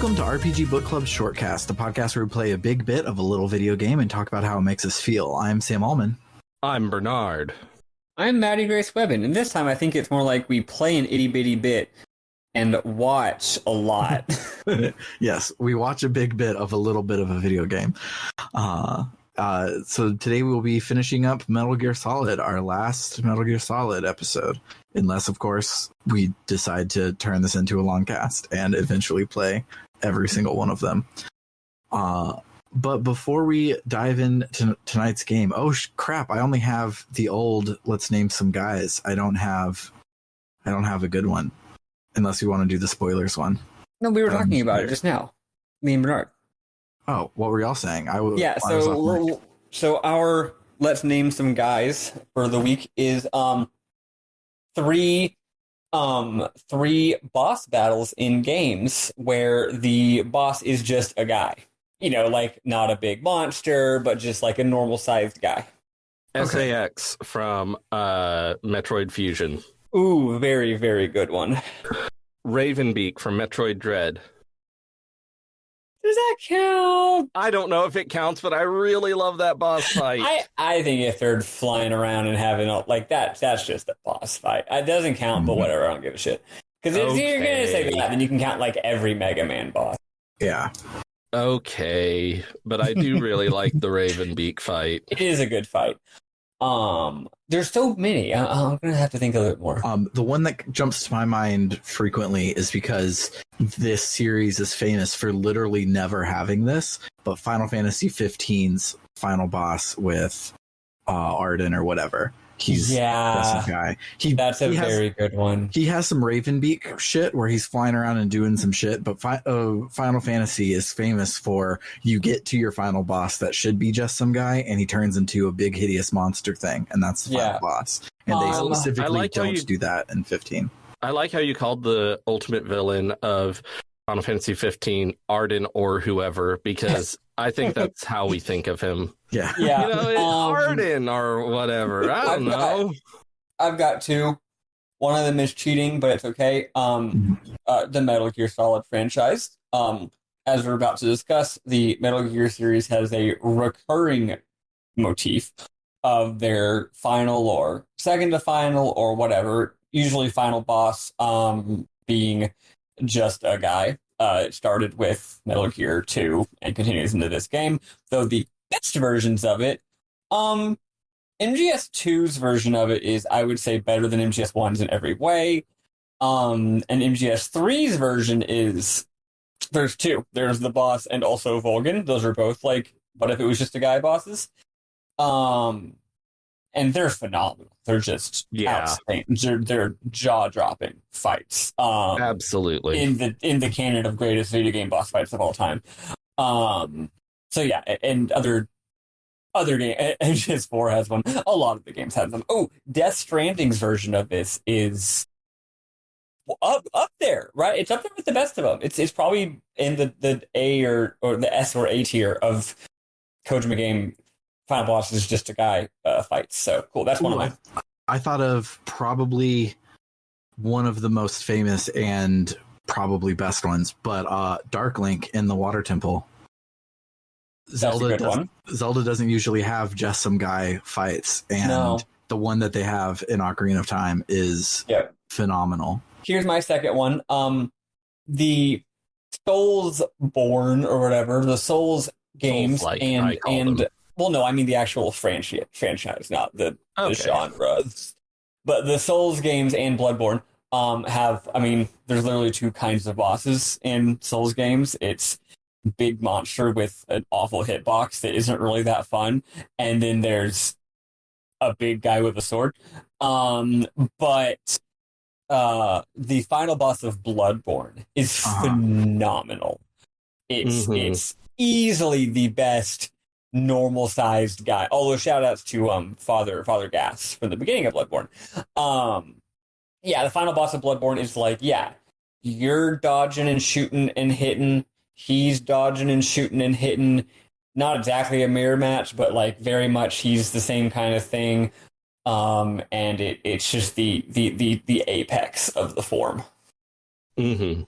Welcome to RPG Book Club ShortCast, the podcast where we play a big bit of a little video game and talk about how it makes us feel. I'm Sam Allman. I'm Bernard. I'm Maddie Grace Webbin, and this time I think it's more like we play an itty-bitty bit and watch a lot. Yes, we watch a big bit of a little bit of a video game. So today we'll be finishing up Metal Gear Solid, our last Metal Gear Solid episode. Unless, of course, we decide to turn this into a long cast and eventually play every single one of them. But before we dive into tonight's game, crap, I only have the old let's name some guys. I don't have a good one. Unless you want to do the spoilers one. No, we were talking about it just now. Me and Bernard. Oh, what were y'all saying? So our let's name some guys for the week is three boss battles in games where the boss is just a guy. You know, like not a big monster, but just like a normal sized guy. SAX from Metroid Fusion. Ooh, very, very good one. Ravenbeak from Metroid Dread. Does that count? I don't know if it counts, but I really love that boss fight. I think if they're flying around and having like that's just a boss fight. It doesn't count, but whatever. I don't give a shit. Because if you're gonna say that, then you can count like every Mega Man boss. Yeah. Okay, but I do really like the Ravenbeak fight. It is a good fight. There's so many. I'm gonna have to think a little more. The one that jumps to my mind frequently is because this series is famous for literally never having this, but Final Fantasy 15's final boss with Arden or whatever. That's the guy. That's a very good one. He has some Ravenbeak shit where he's flying around and doing some shit, but Final Fantasy is famous for you get to your final boss that should be just some guy, and he turns into a big hideous monster thing, and that's the final boss. And they specifically don't do that in 15. I like how you called the ultimate villain of Final Fantasy 15 Arden or whoever, because I think that's how we think of him. Yeah. You know, Arden or whatever. I don't know. I've got two. One of them is cheating, but it's okay. The Metal Gear Solid franchise. As we're about to discuss, the Metal Gear series has a recurring motif of their final or second to final or whatever, usually final boss being just a guy. It started with Metal Gear 2 and continues into this game, though the best versions of it, MGS2's version of it is, I would say, better than MGS1's in every way. And MGS3's version is, there's two. There's the boss and also Volgin. Those are both like, what if it was just a guy bosses? And they're phenomenal. They're just outstanding. They're jaw-dropping fights. Absolutely. In the canon of greatest video game boss fights of all time. So yeah, and other game, MGS4 has one. A lot of the games have them. Oh, Death Stranding's version of this is up there, right? It's up there with the best of them. It's probably in the A or the S or A tier of Kojima game. Final boss is just a guy fights. So cool. That's one of my. I thought of probably one of the most famous and probably best ones, but Dark Link in the Water Temple. Zelda doesn't usually have just some guy fights, and the one that they have in Ocarina of Time is phenomenal. Here's my second one. The Soulsborne or whatever, the Souls games well, no, I mean the actual franchise, not the genre. But the Souls games and Bloodborne have, I mean, there's literally two kinds of bosses in Souls games. It's big monster with an awful hitbox that isn't really that fun, and then there's a big guy with a sword. But the final boss of Bloodborne is phenomenal. It's easily the best normal-sized guy. Although shout-outs to Father Gas from the beginning of Bloodborne. The final boss of Bloodborne is like, you're dodging and shooting and hitting. He's dodging and shooting and hitting. Not exactly a mirror match, but like very much he's the same kind of thing. And it's just the apex of the form. Mm-hmm.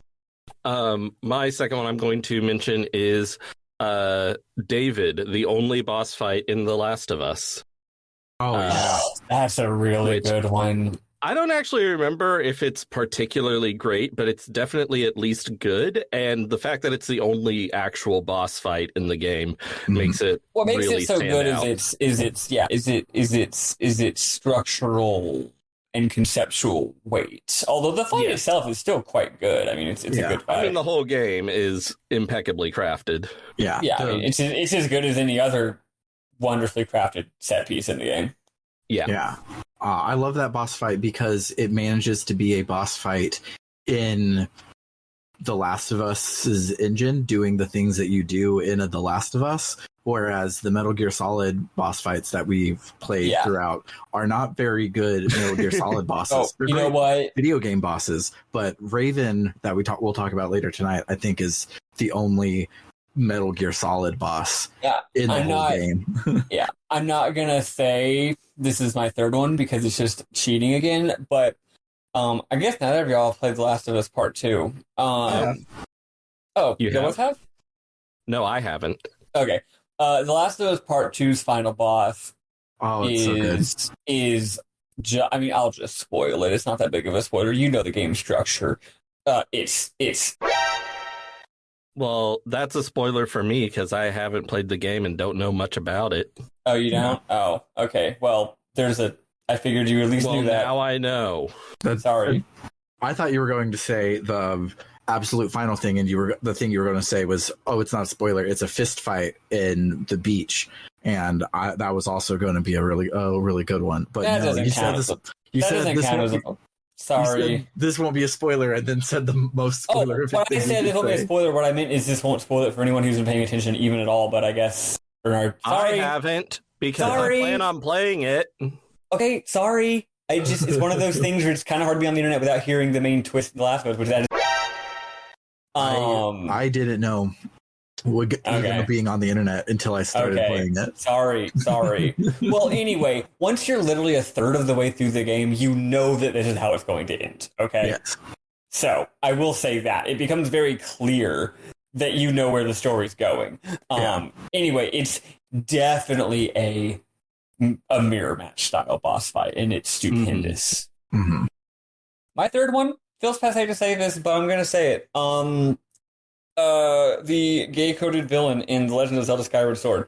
My second one I'm going to mention is David, the only boss fight in The Last of Us. Oh, yeah. That's a really good one. I don't actually remember if it's particularly great, but it's definitely at least good. And the fact that it's the only actual boss fight in the game makes it what makes really it so stand good out. is its structural and conceptual weight. Although the fight itself is still quite good. I mean, it's a good fight. I mean, the whole game is impeccably crafted. Yeah. I mean, it's as good as any other wonderfully crafted set piece in the game. Yeah. I love that boss fight because it manages to be a boss fight in The Last of Us's engine, doing the things that you do in The Last of Us, whereas the Metal Gear Solid boss fights that we've played throughout are not very good Metal Gear Solid bosses. You know what? Video game bosses, but Raven, that we'll talk about later tonight, I think is the only Metal Gear Solid boss in the whole game. I'm not gonna say this is my third one because it's just cheating again, but I guess not every y'all played The Last of Us Part 2. Oh, you both have? No, I haven't. Okay. The Last of Us Part 2's final boss it's so good. I mean, I'll just spoil it. It's not that big of a spoiler. You know the game structure. It's Well, that's a spoiler for me because I haven't played the game and don't know much about it. Oh, you don't? Oh, okay. Well, I figured you at least knew that. Now I know. Sorry. I thought you were going to say the absolute final thing, and the thing you were going to say was, it's not a spoiler. It's a fist fight in the beach, and that was also going to be a really good one. But that no, doesn't you count. said this. You said this won't be, sorry. This won't be a spoiler, and then said the most spoiler. When I said this won't be a spoiler, what I meant is this won't spoil it for anyone who's been paying attention even at all. But I guess Bernard, sorry. I haven't because I plan on playing it. Okay, sorry. It's one of those things where it's kind of hard to be on the internet without hearing the main twist of The Last of Us, which that is. I didn't know being on the internet until I started playing it. Sorry. Well, anyway, once you're literally a third of the way through the game, you know that this is how it's going to end. Okay. Yes. So I will say that it becomes very clear that you know where the story's going. Anyway, it's definitely a mirror match style boss fight, and it's stupendous. Mm-hmm. My third one feels passe to say this, but I'm going to say it. The gay-coded villain in The Legend of Zelda Skyward Sword.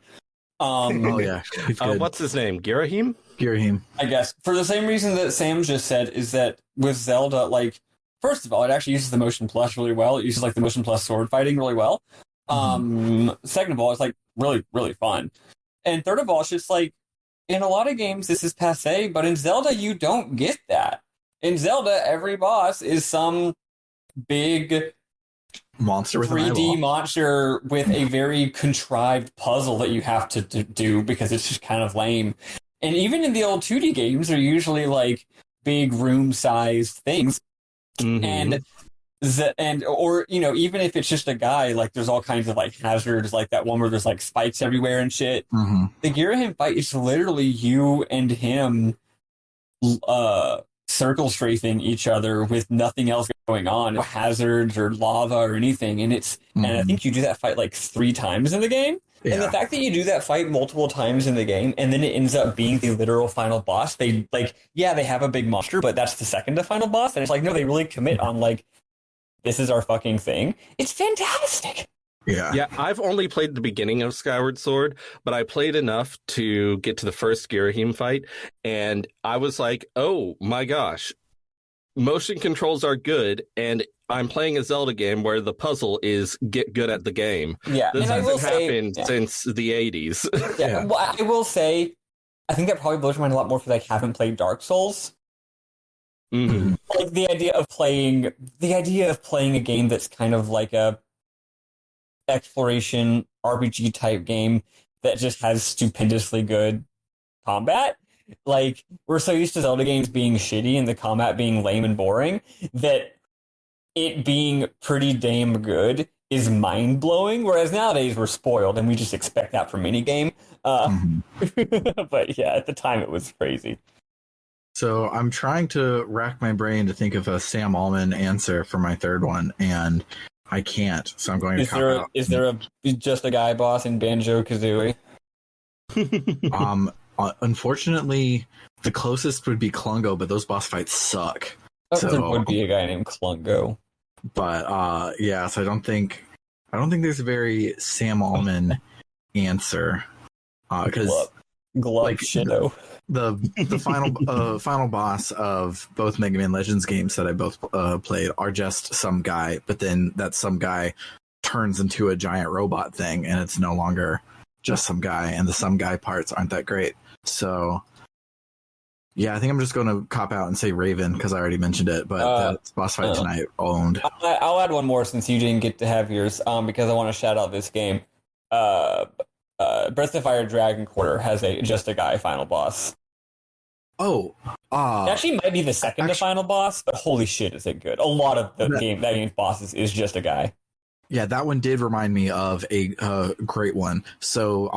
What's his name? Girahim? Girahim. I guess. For the same reason that Sam just said, is that with Zelda, like, first of all, it actually uses the motion plus really well. It uses, like, the motion plus sword fighting really well. Second of all, it's, like, really, really fun. And third of all, it's just, like, in a lot of games, this is passe, but in Zelda, you don't get that. In Zelda, every boss is some big monster with 3D monster with a very contrived puzzle that you have to do because it's just kind of lame. And even in the old 2D games, they're usually like big room-sized things. And or even if it's just a guy, like there's all kinds of like hazards, like that one where there's like spikes everywhere and shit. The Girahim fight is literally you and him circle strafing each other with nothing else going on, no hazards or lava or anything, and and I think you do that fight like 3 times in the game. And the fact that you do that fight multiple times in the game and then it ends up being the literal final boss, they have a big monster, but that's the second to final boss, and it's like, no, they really commit on like, this is our fucking thing. It's fantastic. Yeah, I've only played the beginning of Skyward Sword, but I played enough to get to the first Girahim fight, and I was like, oh my gosh, motion controls are good, and I'm playing a Zelda game where the puzzle is get good at the game. Yeah, this hasn't happened since the 80s. Well, I will say, I think that probably blows my mind a lot more because I haven't played Dark Souls. Like the idea of playing a game that's kind of like a exploration RPG type game that just has stupendously good combat. Like, we're so used to Zelda games being shitty and the combat being lame and boring that it being pretty damn good is mind-blowing, whereas nowadays we're spoiled and we just expect that from any game. But yeah, at the time it was crazy. So I'm trying to rack my brain to think of a Sam Allman answer for my third one, and I can't, so I'm going to cop out. Is there a just a guy boss in Banjo-Kazooie? Unfortunately, the closest would be Klungo, but those boss fights suck. There would be a guy named Klungo. But yeah, so I don't think there's a very Sam Allman answer. Because Glove Shadow. The final boss of both Mega Man Legends games that I both played are just some guy, but then that some guy turns into a giant robot thing, and it's no longer just some guy, and the some guy parts aren't that great. So yeah, I think I'm just going to cop out and say Raven because I already mentioned it, but that boss fight tonight owned. I'll add one more since you didn't get to have yours, because I want to shout out this game. Breath of Fire Dragon Quarter has just a guy final boss. Oh, it actually might be the second to final boss, but holy shit, is it good! A lot of that game's bosses is just a guy. Yeah, that one did remind me of a great one. So,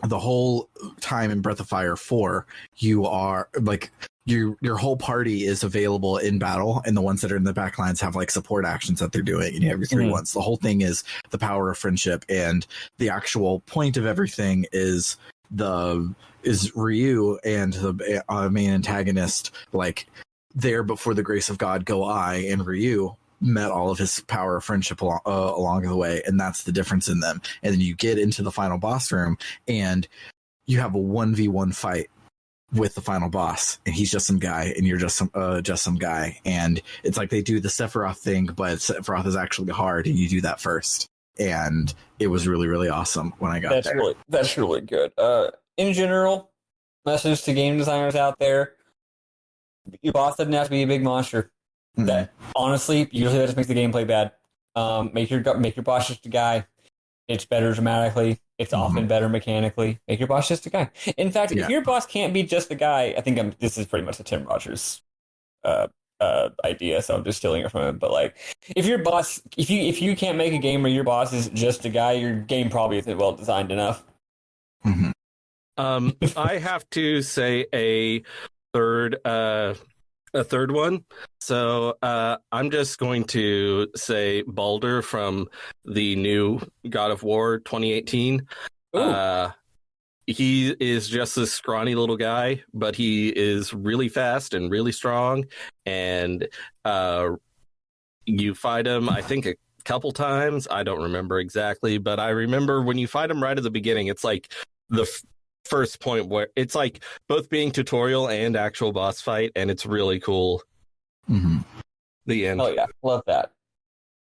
the whole time in Breath of Fire 4, you are like your whole party is available in battle, and the ones that are in the back lines have like support actions that they're doing, and you have your three ones. The whole thing is the power of friendship, and the actual point of everything is Ryu and the main antagonist, like there before the grace of God go I, and Ryu met all of his power of friendship along the way, and that's the difference in them. And then you get into the final boss room, and you have a 1v1 fight with the final boss, and he's just some guy, and you're just some guy, and it's like they do the Sephiroth thing, but Sephiroth is actually hard, and you do that first. And it was really, really awesome when I got there. That's really good. In general, message to game designers out there: your boss doesn't have to be a big monster. That honestly, usually that just makes the gameplay bad. Make your boss just a guy. It's better dramatically. It's often better mechanically. Make your boss just a guy. In fact, if your boss can't be just a guy, I think this is pretty much a Tim Rogers idea, so I'm just stealing it from him. But like, if your boss, if you can't make a game where your boss is just a guy, your game probably isn't well designed enough. I have to say a third one. So I'm just going to say Baldur from the new God of War 2018. He is just this scrawny little guy, but he is really fast and really strong. And you fight him, I think, a couple times. I don't remember exactly, but I remember when you fight him right at the beginning, it's like the first point where it's like both being tutorial and actual boss fight, and it's really cool. The end. Oh yeah, love that.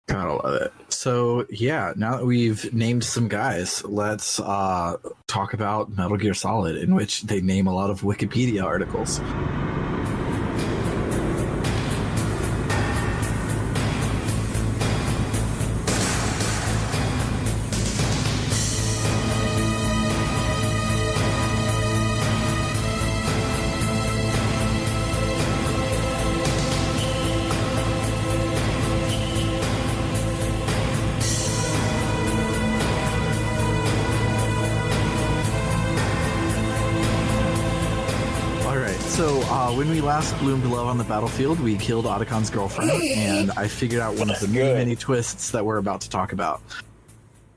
Gotta love it. So yeah, now that we've named some guys, let's talk about Metal Gear Solid, in which they name a lot of Wikipedia articles. When we last bloomed love on the battlefield, we killed Otacon's girlfriend, and I figured out one of the many twists that we're about to talk about.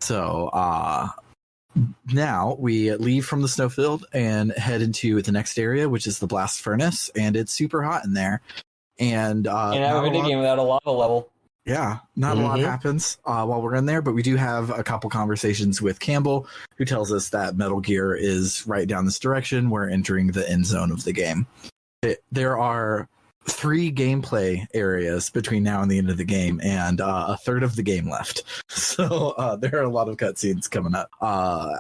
So now we leave from the snowfield and head into the next area, which is the blast furnace, and it's super hot in there. And have a video game without a lava level. Yeah, not a lot happens while we're in there, but we do have a couple conversations with Campbell, who tells us that Metal Gear is right down this direction. We're entering the end zone of the game. There are 3 gameplay areas between now and the end of the game, and a third of the game left. So there are a lot of cutscenes coming up.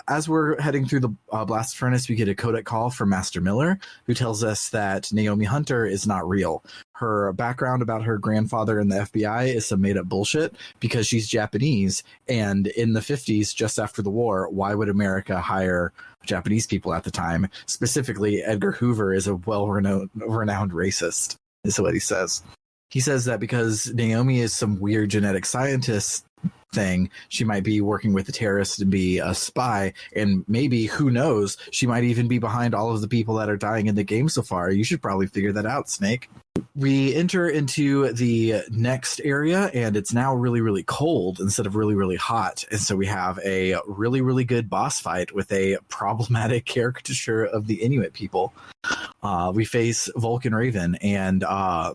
As we're heading through the blast furnace, we get a codec call from Master Miller, who tells us that Naomi Hunter is not real. Her background about her grandfather in the FBI is some made-up bullshit because she's Japanese, and in the 50s, just after the war, why would America hire Japanese people at the time? Specifically, Edgar Hoover is a well-renowned racist, is what he says. He says that because Naomi is some weird genetic scientist thing, she might be working with the terrorists to be a spy, and maybe, who knows, she might even be behind all of the people that are dying in the game so far. You should probably figure that out, Snake. we enter into the next area, and it's now really, really cold instead of really, really hot. And so we have a really, really good boss fight with a problematic caricature of the Inuit people. We face Vulcan Raven, and I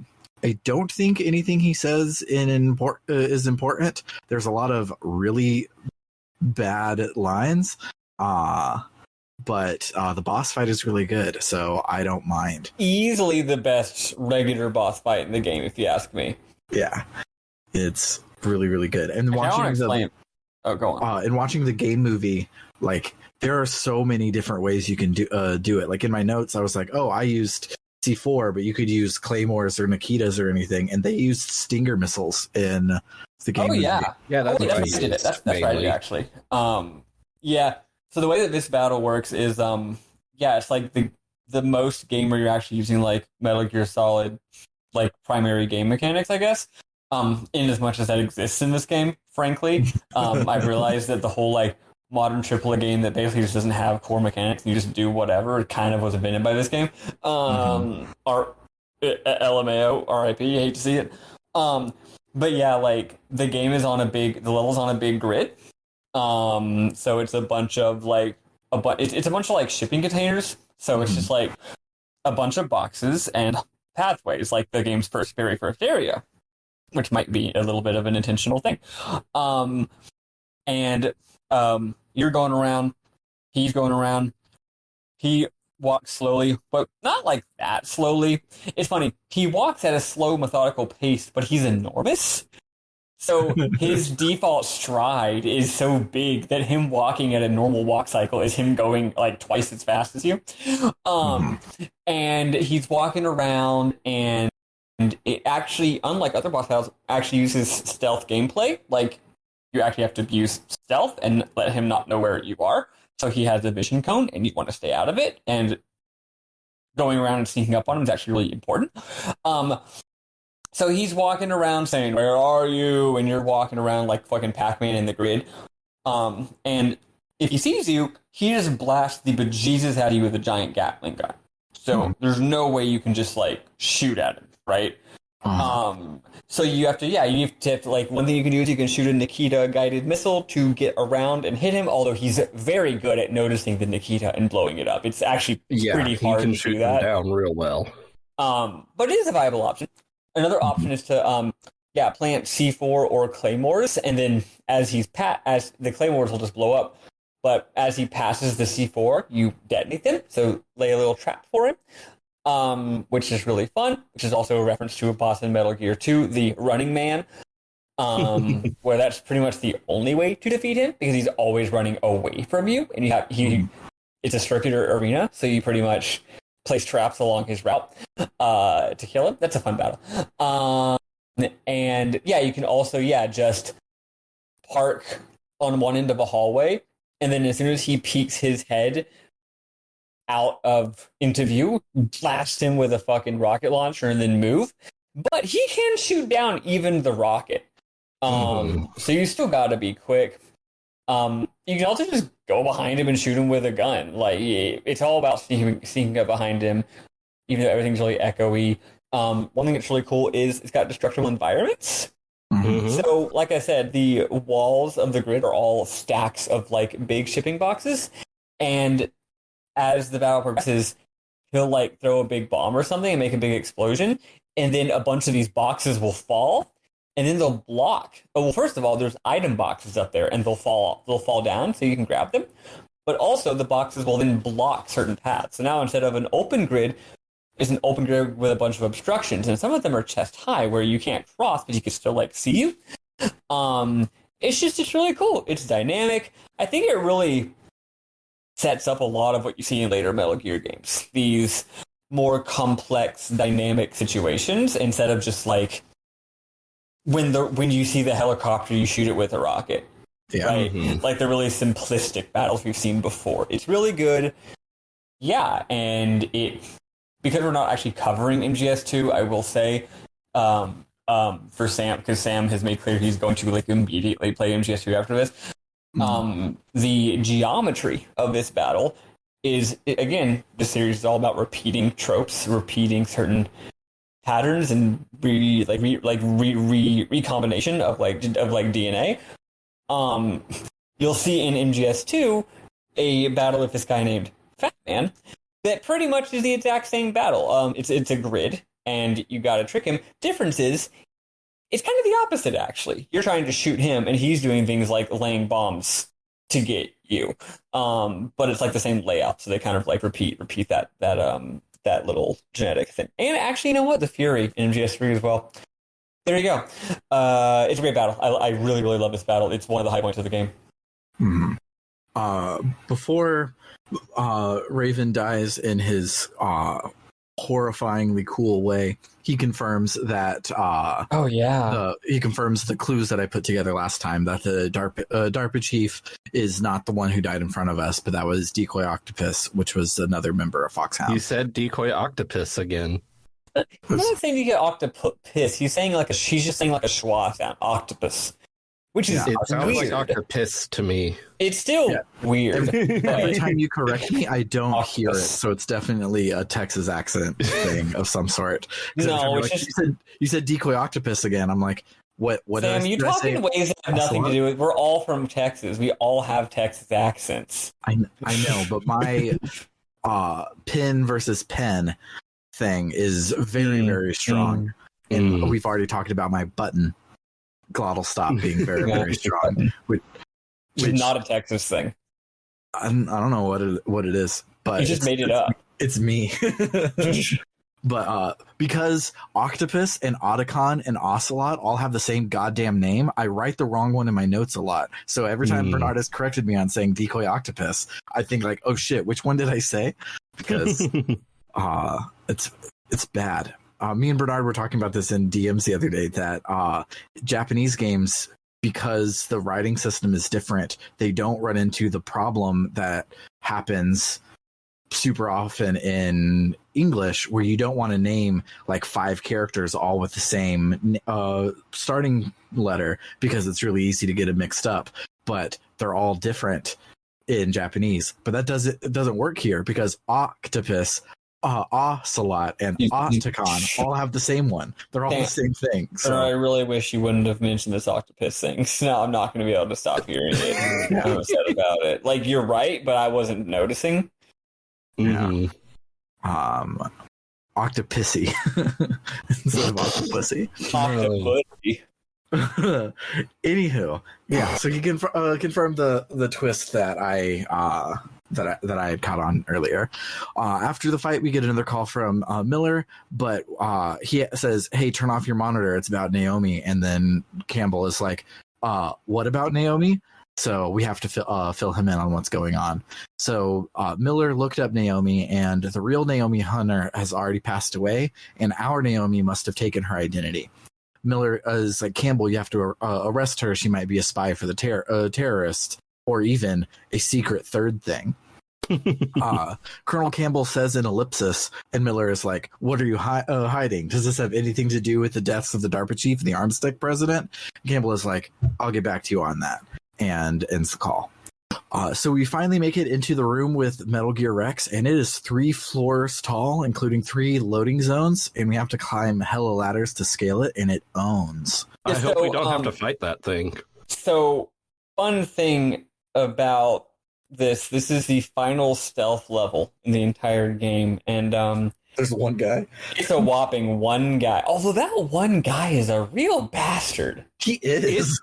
don't think anything he says is important. There's a lot of really bad lines. But the boss fight is really good, so I don't mind. Easily the best regular boss fight in the game, if you ask me. Yeah, it's really, really good. And go on. And watching the game movie, like there are so many different ways you can do it. Like in my notes, I was like, oh, I used C4, but you could use claymores or Nikitas or anything, and they used stinger missiles in the game. Oh yeah, movie. Yeah, that's what I did. That's right, actually. Yeah. So the way that this battle works is, it's like the most game where you're actually using like Metal Gear Solid, like primary game mechanics, I guess. In as much as that exists in this game, frankly, I've realized that the whole like modern AAA game that basically just doesn't have core mechanics and you just do whatever, it kind of was invented by this game. LMAO, RIP, you hate to see it. But yeah, like the level's on a big grid. So it's a bunch of like it's a bunch of like shipping containers. So it's just like a bunch of boxes and pathways, like the game's very first area, which might be a little bit of an intentional thing. You're going around, he's going around. He walks slowly, but not like that slowly. It's funny. He walks at a slow, methodical pace, but he's enormous. So his default stride is so big that him walking at a normal walk cycle is him going like twice as fast as you. And he's walking around, and it actually, unlike other boss battles, actually uses stealth gameplay. Like you actually have to use stealth and let him not know where you are. So he has a vision cone, and you want to stay out of it. And going around and sneaking up on him is actually really important. So he's walking around saying, "Where are you?" And you're walking around like fucking Pac-Man in the grid. And if he sees you, he just blasts the bejesus out of you with a giant Gatling gun. So there's no way you can just like shoot at him, right? So you have to like, one thing you can do is you can shoot a Nikita guided missile to get around and hit him, although he's very good at noticing the Nikita and blowing it up. It's actually pretty hard to do that. Down real well. But it is a viable option. Another option is to plant C4 or claymores, and then as the claymores will just blow up, but as he passes the C4, you detonate them, so lay a little trap for him, which is really fun, which is also a reference to a boss in Metal Gear 2, the Running Man, where that's pretty much the only way to defeat him, because he's always running away from you, and it's a circular arena, so you pretty much place traps along his route to kill him. That's a fun battle. And you can also just park on one end of a hallway, and then as soon as he peeks his head out into view, blast him with a fucking rocket launcher and then move. But he can shoot down even the rocket. So you still gotta be quick. You can also just go behind him and shoot him with a gun. Like, it's all about sneaking up behind him, even though everything's really echoey. One thing that's really cool is it's got destructible environments. So, like I said, the walls of the grid are all stacks of like big shipping boxes, and as the battle progresses, he'll like throw a big bomb or something and make a big explosion, and then a bunch of these boxes will fall. And then they'll block. Oh, well, first of all, there's item boxes up there, and they'll fall down, so you can grab them. But also, the boxes will then block certain paths. So now, instead of an open grid, it's an open grid with a bunch of obstructions, and some of them are chest high, where you can't cross, but you can still like see you. It's really cool. It's dynamic. I think it really sets up a lot of what you see in later Metal Gear games. These more complex, dynamic situations, instead of just like, when you see the helicopter, you shoot it with a rocket, right? Like the really simplistic battles we've seen before. It's really good, and because we're not actually covering MGS2, I will say, for Sam, because Sam has made clear he's going to like immediately play MGS2 after this. The geometry of this battle is, again, the series is all about repeating tropes, repeating certain patterns and recombination of DNA. You'll see in MGS2 a battle with this guy named Fat Man that pretty much is the exact same battle. It's a grid, and you got to trick him. Difference is, it's kind of the opposite, actually. You're trying to shoot him, and he's doing things like laying bombs to get you. But it's like the same layout, so they kind of like repeat that little genetic thing. And actually, you know what? The Fury in MGS3 as well. There you go. It's a great battle. I really, really love this battle. It's one of the high points of the game. Before Raven dies in his horrifyingly cool way, he confirms that he confirms the clues that I put together last time, that the DARPA chief is not the one who died in front of us, but that was Decoy Octopus, which was another member of Foxhound. You said Decoy Octopus again. I'm not saying you get octopus. He's saying she's just saying like a schwa sound, octopus. Which is it sounds weird. like octopus to me. It's still weird. Every time you correct me, I don't hear it, so it's definitely a Texas accent thing of some sort. No, it's just... you said Decoy Octopus again. I'm like, what? Sam, you talk in ways that have nothing to do with. We're all from Texas. We all have Texas accents. I know, but my pin versus pen thing is very, very strong, and we've already talked about my button glottal stop being very, very strong, which is not a Texas thing. I don't know what it is, but you just made it up. It's me. But because Octopus and Otacon and Ocelot all have the same goddamn name, I write the wrong one in my notes a lot. So every time Bernard has corrected me on saying Decoy Octopus, I think like, oh shit, which one did I say? Because it's bad. Me and Bernard were talking about this in DMs the other day, that Japanese games, because the writing system is different, they don't run into the problem that happens super often in English, where you don't want to name like 5 characters all with the same starting letter, because it's really easy to get it mixed up, but they're all different in Japanese. But it doesn't work here, because Octopus, Ocelot, and Otacon all have the same one. They're all the same thing. So I really wish you wouldn't have mentioned this octopus thing. Now I'm not going to be able to stop hearing it. I'm upset about it. Like, you're right, but I wasn't noticing. Yeah. Octopussy instead of Octopussy. Octopussy. Anywho, yeah. So he confirmed the twist that I had caught on earlier. After the fight, we get another call from Miller, but he says, "Hey, turn off your monitor. It's about Naomi." And then Campbell is like, "What about Naomi?" So we have to fill him in on what's going on. So Miller looked up Naomi, and the real Naomi Hunter has already passed away, and our Naomi must have taken her identity. Miller is like, "Campbell, you have to arrest her. She might be a spy for the terrorists, or even a secret third thing." Colonel Campbell says in ellipsis, and Miller is like, "What are you hiding? Does this have anything to do with the deaths of the DARPA chief and the arms tech president?" Campbell is like, "I'll get back to you on that," and ends the call. So we finally make it into the room with Metal Gear Rex, and it is 3 floors tall, including 3 loading zones, and we have to climb hella ladders to scale it, and it owns. I hope we don't have to fight that thing. So, fun thing about this is the final stealth level in the entire game, and there's one guy. It's a whopping one guy. Although that one guy is a real bastard. He is.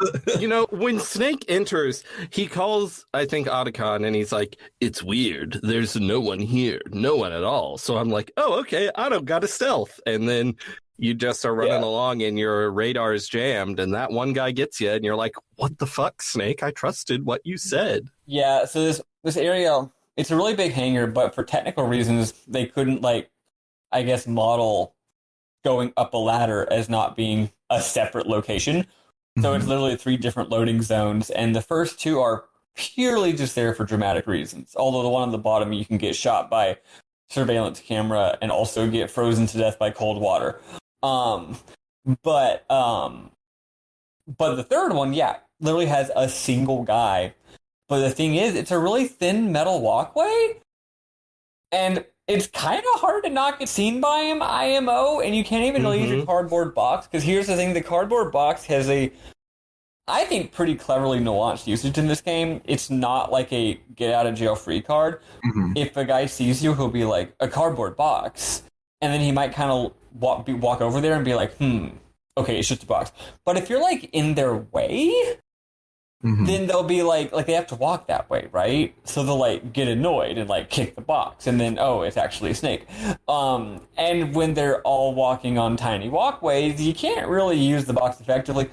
When Snake enters, he calls, I think, Otacon, and he's like, "It's weird. There's no one here. No one at all." So I'm like, oh, okay, Otto got a stealth. And then you just are running along, and your radar is jammed, and that one guy gets you, and you're like, what the fuck, Snake? I trusted what you said. Yeah, so this area, it's a really big hangar, but for technical reasons, they couldn't, model going up a ladder as not being a separate location. So it's literally 3 different loading zones, and the first 2 are purely just there for dramatic reasons. Although the one on the bottom, you can get shot by surveillance camera and also get frozen to death by cold water. But the third one, literally has a single guy. But the thing is, it's a really thin metal walkway, and it's kind of hard to not get seen by him, IMO, and you can't even really use your cardboard box, because here's the thing, the cardboard box has a, I think, pretty cleverly nuanced usage in this game. It's not like a get-out-of-jail-free card. If a guy sees you, he'll be like, a cardboard box, and then he might kind of walk over there and be like, okay, it's just a box. But if you're, like, in their way, then they'll be like they have to walk that way, right? So they'll, like, get annoyed and, like, kick the box, and then, oh, it's actually a snake. And when they're all walking on tiny walkways, you can't really use the box effectively.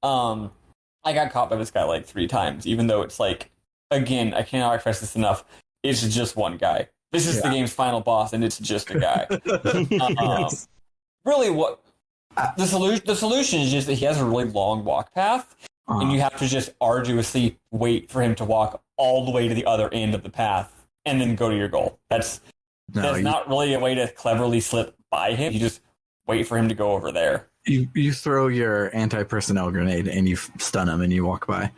I got caught by this guy, like, 3 times, even though it's, like, again, I cannot express this enough, it's just one guy. This is the game's final boss, and it's just a guy. Yes. Really, what the solution is just that he has a really long walk path, and you have to just arduously wait for him to walk all the way to the other end of the path, and then go to your goal. That's not really a way to cleverly slip by him. You just wait for him to go over there. You throw your anti-personnel grenade and you stun him and you walk by.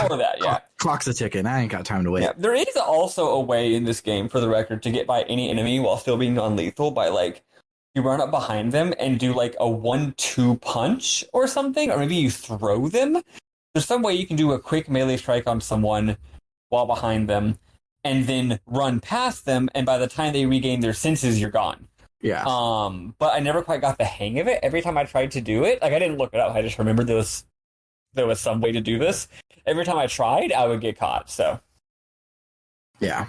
Or that, yeah. Clock's a ticking. I ain't got time to wait. Yeah, there is also a way in this game, for the record, to get by any enemy while still being non-lethal by, like, you run up behind them and do, like, a 1-2 punch or something, or maybe you throw them. There's some way you can do a quick melee strike on someone while behind them and then run past them, and by the time they regain their senses, you're gone. Yeah. But I never quite got the hang of it. Every time I tried to do it, like, I didn't look it up. I just remembered there was some way to do this. Every time I tried, I would get caught. So, yeah.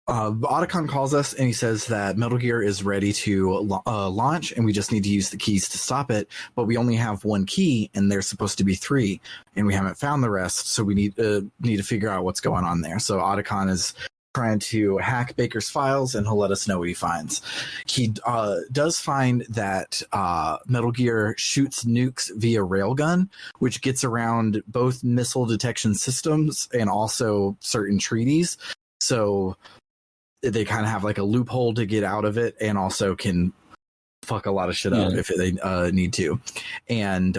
Otacon calls us and he says that Metal Gear is ready to launch, and we just need to use the keys to stop it. But we only have 1 key, and there's supposed to be 3, and we haven't found the rest. So we need to figure out what's going on there. So Otacon is trying to hack Baker's files, and he'll let us know what he finds. He does find that Metal Gear shoots nukes via railgun, which gets around both missile detection systems and also certain treaties. So they kind of have like a loophole to get out of it, and also can fuck a lot of shit up if they need to. And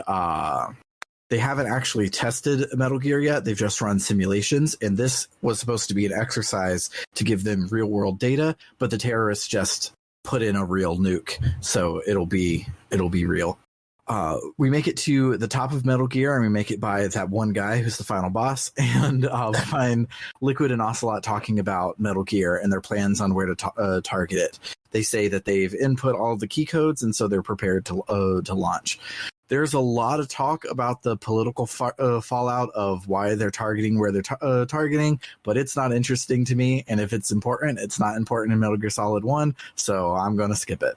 they haven't actually tested Metal Gear yet. They've just run simulations, and this was supposed to be an exercise to give them real world data, but the terrorists just put in a real nuke, so it'll be real. We make it to the top of Metal Gear, and we make it by that one guy who's the final boss, and we find Liquid and Ocelot talking about Metal Gear and their plans on where to target it. They say that they've input all of the key codes, and so they're prepared to launch. There's a lot of talk about the political fallout of why they're targeting where they're targeting, but it's not interesting to me. And if it's important, it's not important in Metal Gear Solid 1, so I'm going to skip it.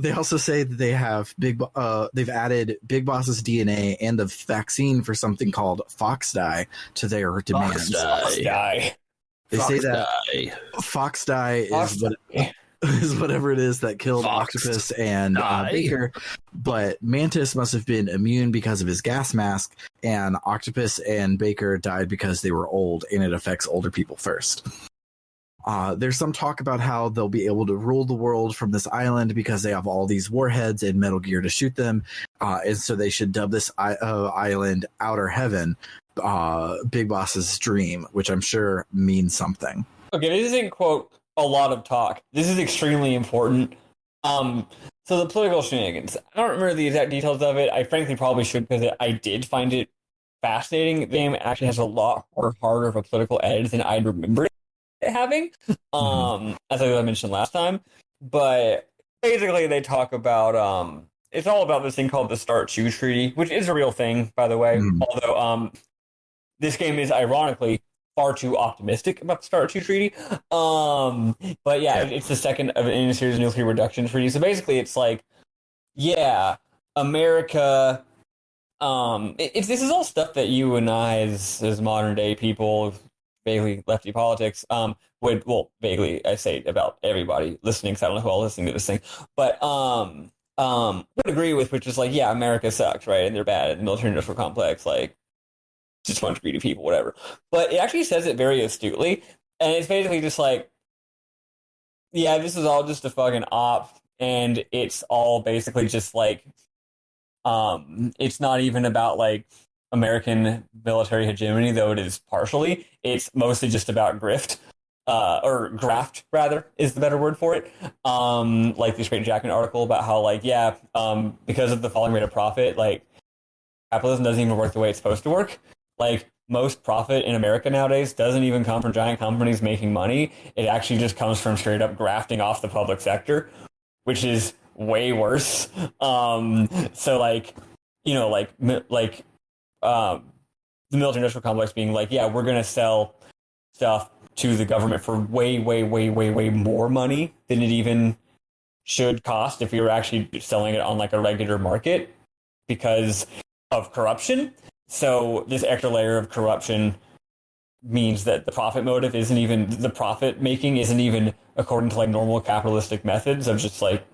They also say that they have they've added Big Boss's DNA and the vaccine for something called Fox Dye to their demands. Fox Dye. They Fox say that Dye. Fox Dye is whatever it is that killed Octopus and Baker, but Mantis must have been immune because of his gas mask, and Octopus and Baker died because they were old, and it affects older people first. There's some talk about how they'll be able to rule the world from this island because they have all these warheads and Metal Gear to shoot them, and so they should dub this island Outer Heaven, Big Boss's dream, which I'm sure means something. Okay, this isn't, quote, a lot of talk. This is extremely important. So the political shenanigans. I don't remember the exact details of it. I frankly probably should, because I did find it fascinating. The game actually has a lot harder of a political edge than I'd remembered it having, as I mentioned last time. But basically they talk about, it's all about this thing called the Start-2 Treaty, which is a real thing, by the way. Although this game is ironically far too optimistic about the Start-2 Treaty. But yeah, it's the second of in a series of nuclear reduction treaties. So basically it's like, yeah, America, this is all stuff that you and I as modern day people, vaguely lefty politics, would, well, vaguely I say about everybody listening, because I don't know who all listening to this thing, but would agree with, which is like, yeah, America sucks, right? And they're bad at the military industrial complex, like, just a bunch of greedy people, whatever. But it actually says it very astutely, and it's basically just like, yeah, this is all just a fucking op, and it's all basically just like, it's not even about like American military hegemony, though it is partially. It's mostly just about grift. or graft rather is the better word for it. Like the Straight Jacket article about how like, yeah, because of the falling rate of profit, like capitalism doesn't even work the way it's supposed to work. Like most profit in America nowadays doesn't even come from giant companies making money. It actually just comes from straight up grafting off the public sector, which is way worse. So like, you know, the military industrial complex being like, yeah, we're going to sell stuff to the government for way, way, way, way, way more money than it even should cost if we were actually selling it on like a regular market because of corruption. So this extra layer of corruption means that the profit motive isn't even, the profit making isn't even according to like normal capitalistic methods of just like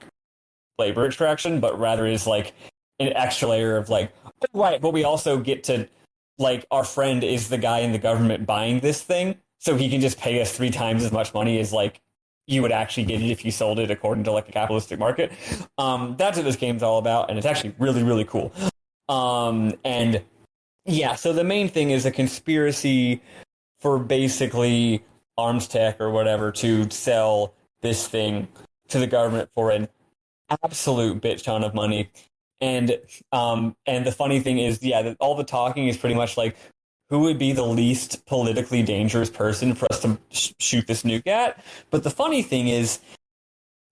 labor extraction, but rather is like an extra layer of like, right, but we also get to, like, our friend is the guy in the government buying this thing, so he can just pay us 3 times as much money as like you would actually get it if you sold it according to like a capitalistic market. That's what this game's all about, and it's actually really, really cool. And yeah, so the main thing is a conspiracy for basically arms tech or whatever to sell this thing to the government for an absolute bitch ton of money. And the funny thing is, yeah, all the talking is pretty much like, who would be the least politically dangerous person for us to shoot this nuke at? But the funny thing is,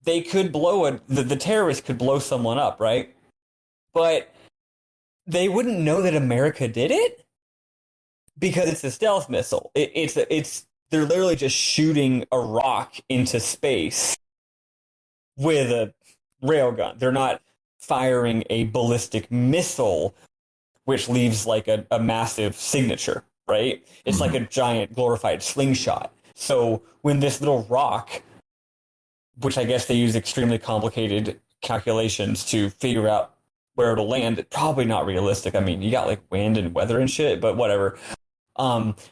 they could blow the terrorists could blow someone up, right? But they wouldn't know that America did it because it's a stealth missile. They're literally just shooting a rock into space with a railgun. They're not firing a ballistic missile, which leaves like a massive signature, right? It's like a giant glorified slingshot. So when this little rock, which I guess they use extremely complicated calculations to figure out where it'll land, probably not realistic. I mean, you got like wind and weather and shit, but whatever.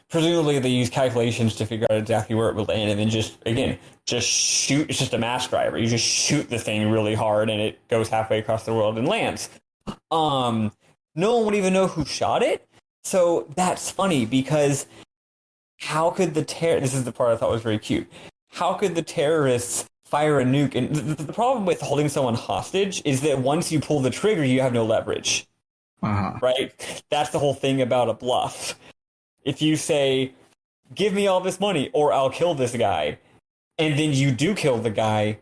Presumably they use calculations to figure out exactly where it would land, and then just shoot. It's just a mass driver. You just shoot the thing really hard and it goes halfway across the world and lands. No one would even know who shot it. So that's funny because how could this is the part I thought was very cute. How could the terrorists fire a nuke? And the problem with holding someone hostage is that once you pull the trigger, you have no leverage. Right? That's the whole thing about a bluff. If you say, give me all this money or I'll kill this guy, and then you do kill the guy,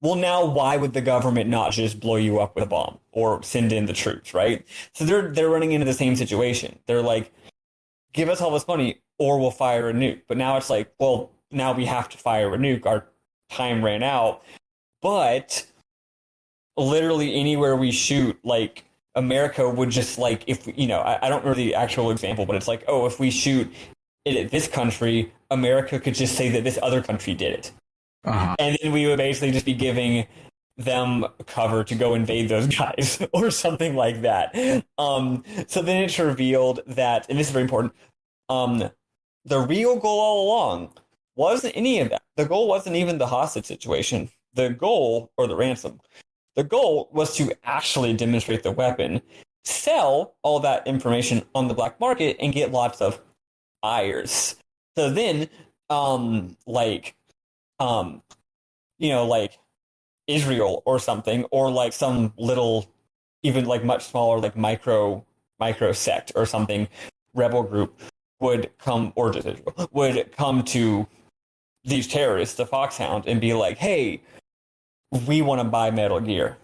well, now why would the government not just blow you up with a bomb or send in the troops, right? So they're running into the same situation. They're like, give us all this money or we'll fire a nuke. But now it's like, well, now we have to fire a nuke. Our time ran out. But literally anywhere we shoot, like, America would just like, if, you know, I don't remember the actual example, but it's like, oh, if we shoot it at this country, America could just say that this other country did it. And then we would basically just be giving them cover to go invade those guys or something like that. So then it's revealed that, and this is very important, the real goal all along wasn't any of that. The goal wasn't even the hostage situation. The goal, or the ransom, the goal was to actually demonstrate the weapon, sell all that information on the black market, and get lots of buyers. So then, you know, like Israel or something, or like some little, even like much smaller, like micro sect or something, rebel group would come, or just Israel, would come to these terrorists, the Foxhound, and be like, hey, we want to buy Metal Gear.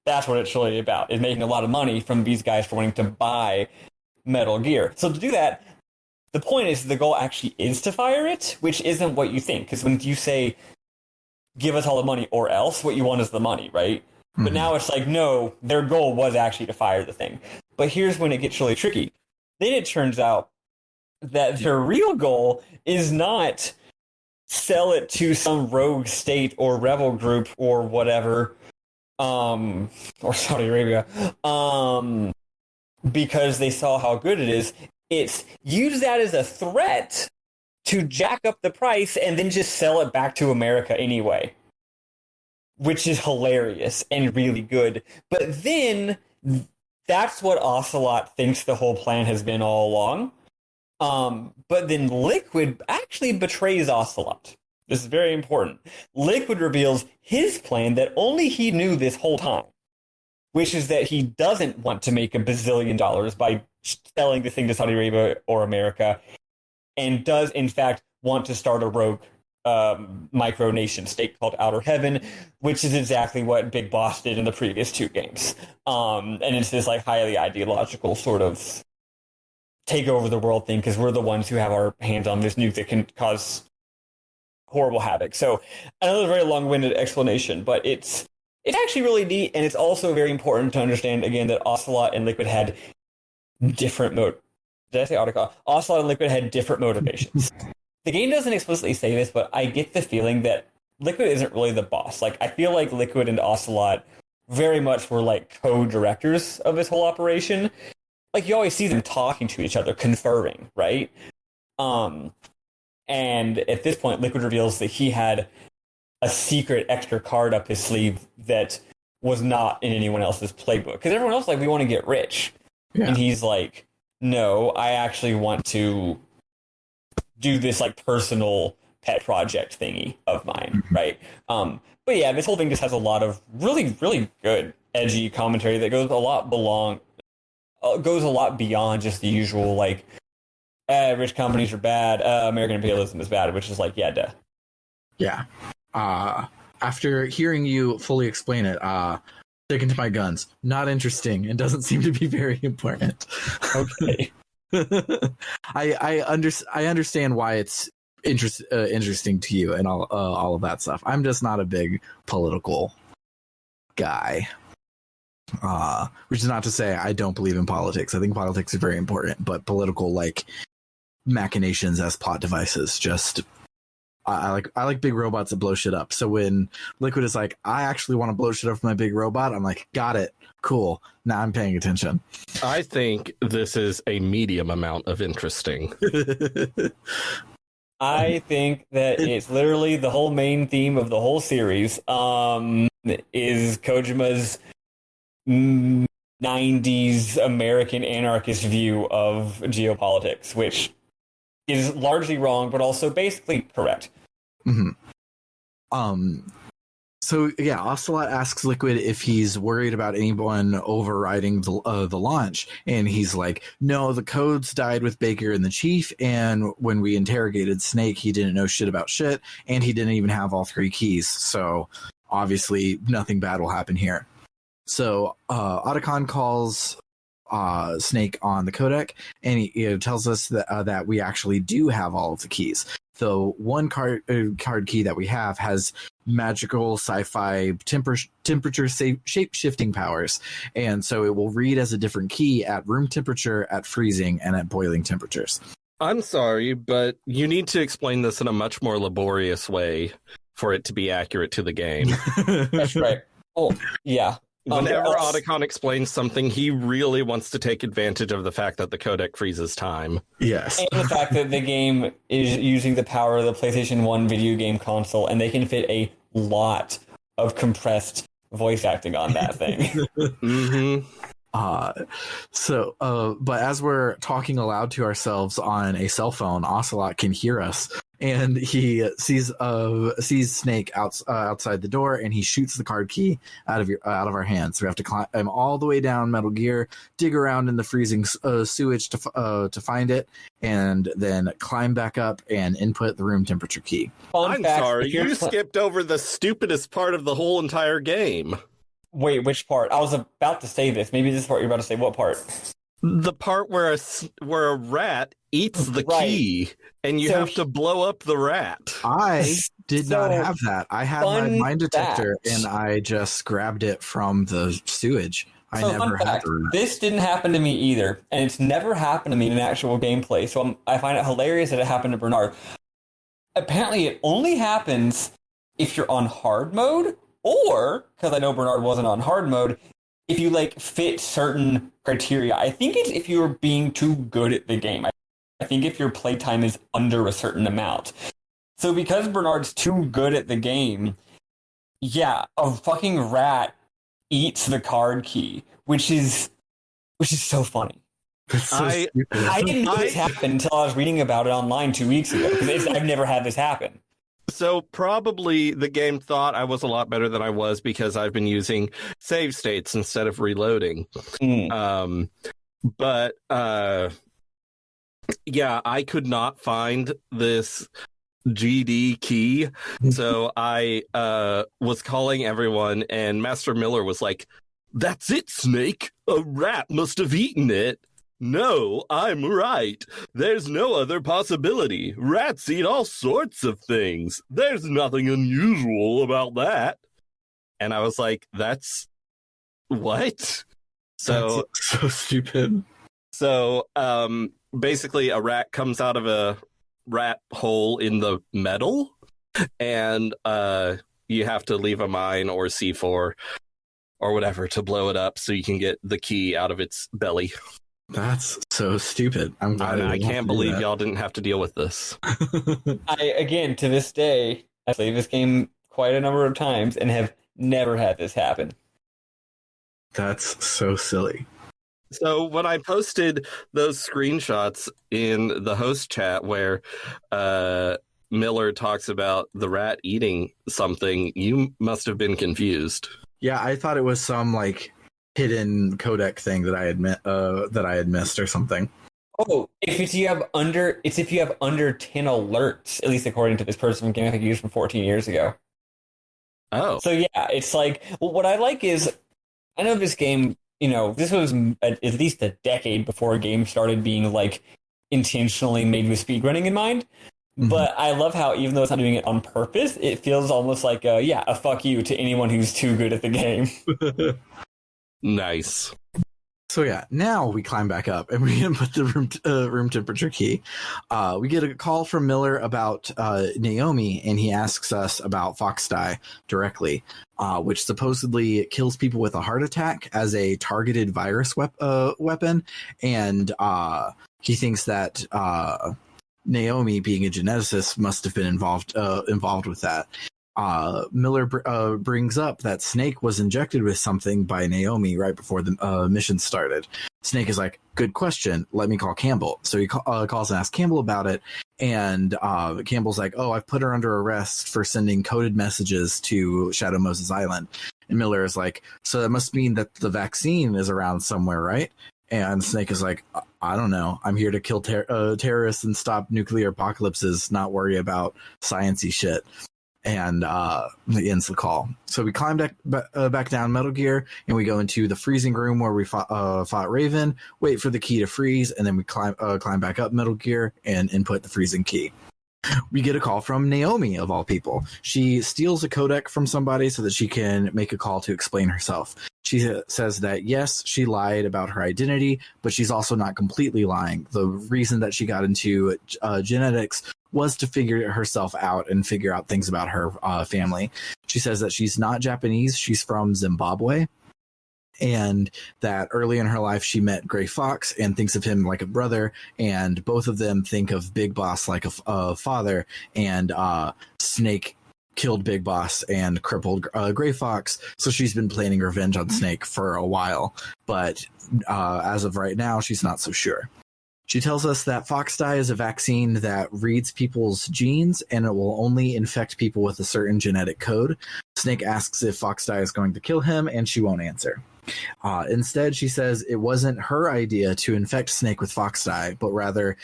That's what it's really about, is making a lot of money from these guys for wanting to buy Metal Gear. So to do that, the point is the goal actually is to fire it, which isn't what you think. Because when you say, give us all the money or else, what you want is the money, right? But now it's like, no, their goal was actually to fire the thing. But here's when it gets really tricky. Then it turns out that their real goal is not sell it to some rogue state or rebel group or whatever, or Saudi Arabia, because they saw how good it is. It's use that as a threat to jack up the price and then just sell it back to America anyway, which is hilarious and really good. But then that's what Ocelot thinks the whole plan has been all along. But then Liquid actually betrays Ocelot. This is very important. Liquid reveals his plan that only he knew this whole time, which is that he doesn't want to make $1 bazillion by selling the thing to Saudi Arabia or America, and does, in fact, want to start a rogue micronation state called Outer Heaven, which is exactly what Big Boss did in the previous 2 games. And it's this like highly ideological sort of take over the world thing, because we're the ones who have our hands on this nuke that can cause horrible havoc. So another very long-winded explanation, but it's actually really neat, and it's also very important to understand, again, that Ocelot and Liquid had different Did I say Otacon? Ocelot and Liquid had different motivations. The game doesn't explicitly say this, but I get the feeling that Liquid isn't really the boss. Like, I feel like Liquid and Ocelot very much were like co-directors of this whole operation. Like, you always see them talking to each other, conferring, right? And at this point, Liquid reveals that he had a secret extra card up his sleeve that was not in anyone else's playbook. Because everyone else is like, we want to get rich. Yeah. And he's like, no, I actually want to do this like personal pet project thingy of mine, right? But yeah, this whole thing just has a lot of really, really good edgy commentary that goes a lot beyond just the usual like, rich companies are bad, American imperialism is bad, which is like, yeah, duh. Yeah. After hearing you fully explain it, sticking to my guns, not interesting and doesn't seem to be very important. Okay. I understand why it's interesting to you and all of that stuff. I'm just not a big political guy. Which is not to say I don't believe in politics. I think politics is very important, but political like machinations as plot devices just I like big robots that blow shit up. So when Liquid is like, I actually want to blow shit up with my big robot, I'm like, got it. Cool. Now I'm paying attention. I think this is a medium amount of interesting. I think that it's literally the whole main theme of the whole series is Kojima's 90s American anarchist view of geopolitics, which is largely wrong, but also basically correct. Mm-hmm. So yeah, Ocelot asks Liquid if he's worried about anyone overriding the launch, and he's like, "No, the codes died with Baker and the Chief, and when we interrogated Snake, he didn't know shit about shit, and he didn't even have all 3 keys. So obviously, nothing bad will happen here." So Otacon calls Snake on the codec, and he tells us that we actually do have all of the keys. The one card key that we have has magical sci-fi temperature shape-shifting powers, and so it will read as a different key at room temperature, at freezing, and at boiling temperatures. I'm sorry, but you need to explain this in a much more laborious way for it to be accurate to the game. That's right. Oh, yeah. Whenever Otacon explains something, he really wants to take advantage of the fact that the codec freezes time. Yes. And the fact that the game is using the power of the PlayStation 1 video game console, and they can fit a lot of compressed voice acting on that thing. Mm-hmm. But as we're talking aloud to ourselves on a cell phone, Ocelot can hear us, and he sees Snake outside the door, and he shoots the card key out of our hands. So we have to climb all the way down Metal Gear, dig around in the freezing sewage to find it, and then climb back up and input the room temperature key. I'm sorry, you skipped over the stupidest part of the whole entire game. Wait, which part? I was about to say this. Maybe this part you're about to say. What part? The part where a rat eats the key, and you have to blow up the rat. I did not have that. I had my mine detector, and I just grabbed it from the sewage. I never had the rat. This didn't happen to me either, and it's never happened to me in actual gameplay, so I find it hilarious that it happened to Bernard. Apparently, it only happens if you're on hard mode, or, because I know Bernard wasn't on hard mode, if you fit certain criteria. I think it's if you're being too good at the game. I think if your playtime is under a certain amount. So because Bernard's too good at the game, yeah, a fucking rat eats the card key, which is so funny. That's so I- stupid. I didn't know this happened until I was reading about it online 2 weeks ago. Because I've never had this happen. So probably the game thought I was a lot better than I was because I've been using save states instead of reloading. But yeah, I could not find this GD key. So I was calling everyone, and Master Miller was like, "That's it, Snake. A rat must have eaten it." "No, I'm right. There's no other possibility. Rats eat all sorts of things. There's nothing unusual about that." And I was like, "That's what?" So That's so stupid. So basically a rat comes out of a rat hole in the metal, and you have to leave a mine or C4 or whatever to blow it up so you can get the key out of its belly. That's so stupid. I'm glad I can't believe y'all didn't have to deal with this. Again, to this day, I played this game quite a number of times and have never had this happen. That's so silly. So when I posted those screenshots in the host chat where Miller talks about the rat eating something, you must have been confused. Yeah, I thought it was some like hidden codec thing that I had missed or something. Oh, if you have under 10 alerts, at least according to this person from Game I think used from 14 years ago. Oh. So yeah, it's like, well, what I like is, I know this game, this was at least a decade before a game started being like intentionally made with speedrunning in mind. Mm-hmm. But I love how, even though it's not doing it on purpose, it feels almost like a fuck you to anyone who's too good at the game. Nice. So yeah, now we climb back up and we input the room temperature key. We get a call from Miller about Naomi, and he asks us about Foxdie directly, which supposedly kills people with a heart attack as a targeted virus weapon, and he thinks that Naomi, being a geneticist, must have been involved with that. Miller brings up that Snake was injected with something by Naomi right before the mission started. Snake is like, "Good question. Let me call Campbell." So he calls and asks Campbell about it, and Campbell's like, "Oh, I've put her under arrest for sending coded messages to Shadow Moses Island." And Miller is like, "So that must mean that the vaccine is around somewhere, right?" And Snake is like, "I don't know. I'm here to kill terrorists and stop nuclear apocalypses, not worry about sciencey shit." And he ends the call. So we climb back down Metal Gear, and we go into the freezing room where we fought Raven, wait for the key to freeze, and then we climb back up Metal Gear and input the freezing key. We get a call from Naomi, of all people. She steals a codec from somebody so that she can make a call to explain herself. She says that, yes, she lied about her identity, but she's also not completely lying. The reason that she got into genetics was to figure herself out and figure out things about her family. She says that she's not Japanese. She's from Zimbabwe. And that early in her life, she met Gray Fox and thinks of him like a brother. And both of them think of Big Boss like a father. And Snake killed Big Boss and crippled Gray Fox. So she's been planning revenge on Snake for a while. But as of right now, she's not so sure. She tells us that Foxdie is a vaccine that reads people's genes and it will only infect people with a certain genetic code. Snake asks if Foxdie is going to kill him, and she won't answer. Instead, she says it wasn't her idea to infect Snake with Foxdie, but rather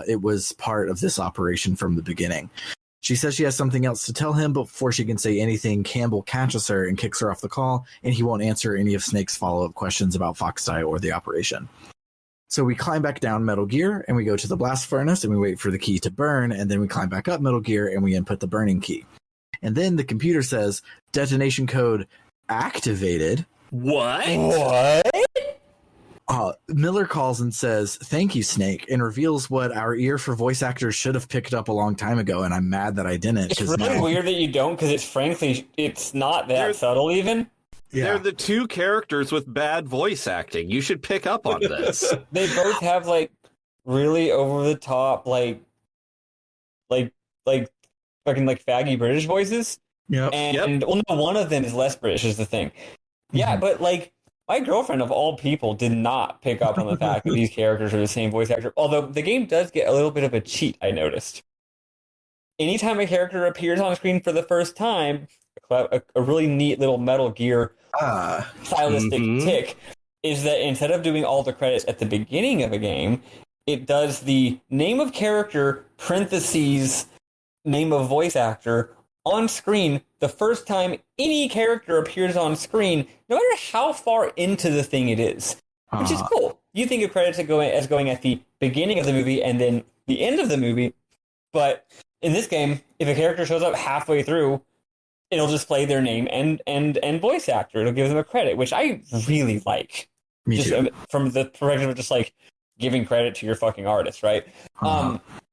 it was part of this operation from the beginning. She says she has something else to tell him, but before she can say anything, Campbell catches her and kicks her off the call, and he won't answer any of Snake's follow-up questions about Foxdie or the operation. So we climb back down Metal Gear, and we go to the blast furnace, and we wait for the key to burn, and then we climb back up Metal Gear, and we input the burning key. And then the computer says, detonation code activated. What? Miller calls and says, "Thank you, Snake," and reveals what our ear for voice actors should have picked up a long time ago, and I'm mad that I didn't. It's really weird that you don't, because it's not that subtle even. Yeah. They're the two characters with bad voice acting. You should pick up on this. They both have like really over the top like fucking like faggy British voices. Yep. And well, no, one of them is less British is the thing. Yeah, but like My girlfriend, of all people, did not pick up on the fact that these characters are the same voice actor. Although the game does get a little bit of a cheat, I noticed. Anytime a character appears on screen for the first time, a really neat little Metal Gear stylistic tick is that instead of doing all the credits at the beginning of a game, it does the name of character, parentheses, name of voice actor, on screen the first time any character appears on screen, no matter how far into the thing it is, which is cool. You think of credits as going at the beginning of the movie and then the end of the movie, but in this game, if a character shows up halfway through, it'll just play their name and voice actor. It'll give them a credit, which I really like. Me too. From the perspective of just like giving credit to your fucking artist, right?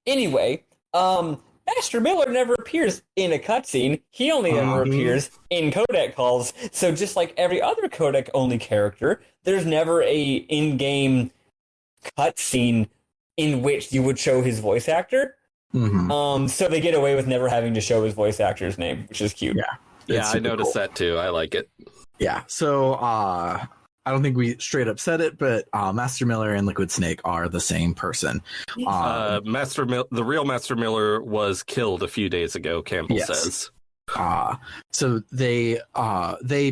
Anyway, Master Miller never appears in a cutscene. He only ever appears in codec calls. So just like every other codec-only character, there's never a in-game cutscene in which you would show his voice actor. So they get away with never having to show his voice actor's name, which is cute. Yeah, I noticed that too. I like it. Yeah, so I don't think we straight up said it, but Master Miller and Liquid Snake are the same person. The real Master Miller was killed a few days ago, Campbell says. So they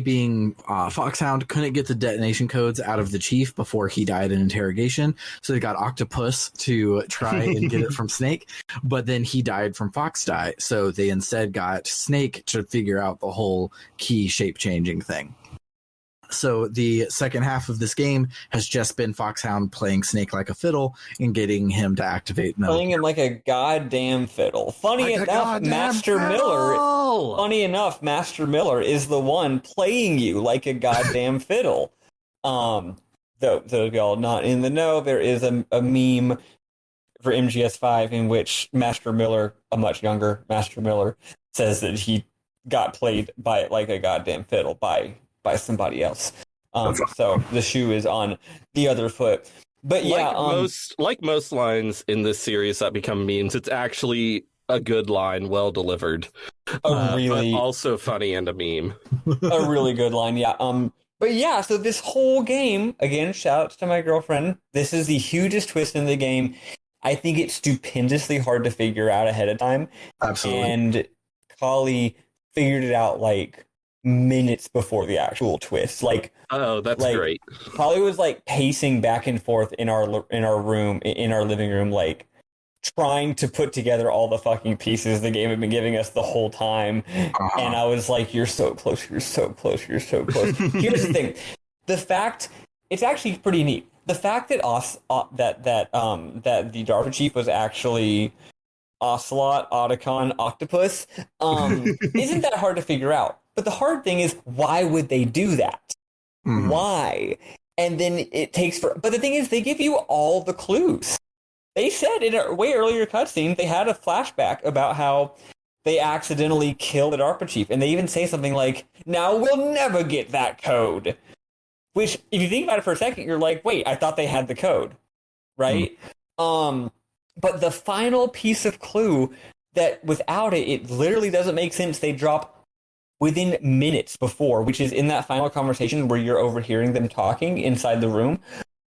being Foxhound couldn't get the detonation codes out of the chief before he died in interrogation. So they got Octopus to try and get it from Snake, but then he died from Fox die. So they instead got Snake to figure out the whole key shape changing thing. So the second half of this game has just been Foxhound playing Snake like a fiddle and getting him to activate Metal Playing him like a goddamn fiddle. Funny enough, Master Miller is the one playing you like a goddamn fiddle. Though y'all not in the know, there is a meme for MGS5 in which Master Miller, a much younger Master Miller, says that he got played by like a goddamn fiddle by somebody else. So the shoe is on the other foot. But yeah, like most lines in this series that become memes, it's actually a good line, well delivered, but also funny and a meme. A really good line, yeah. But yeah, so this whole game, again, shout outs to my girlfriend. This is the hugest twist in the game. I think it's stupendously hard to figure out ahead of time. Absolutely. And Kali figured it out like minutes before the actual twist. Like, oh, that's great. Kali was like pacing back and forth in our living room, like trying to put together all the fucking pieces the game had been giving us the whole time. And I was like, "You're so close. You're so close. You're so close." Here's the thing: it's actually pretty neat. The fact that that the DARPA chief was actually Ocelot, Otacon, Octopus isn't that hard to figure out. But the hard thing is, why would they do that? Why? And then it takes but the thing is, they give you all the clues. They said in a way earlier cutscene, they had a flashback about how they accidentally killed the DARPA chief. And they even say something like, "Now we'll never get that code." Which, if you think about it for a second, you're like, wait, I thought they had the code. Right? But the final piece of clue that without it, it literally doesn't make sense. They drop within minutes before, which is in that final conversation where you're overhearing them talking inside the room.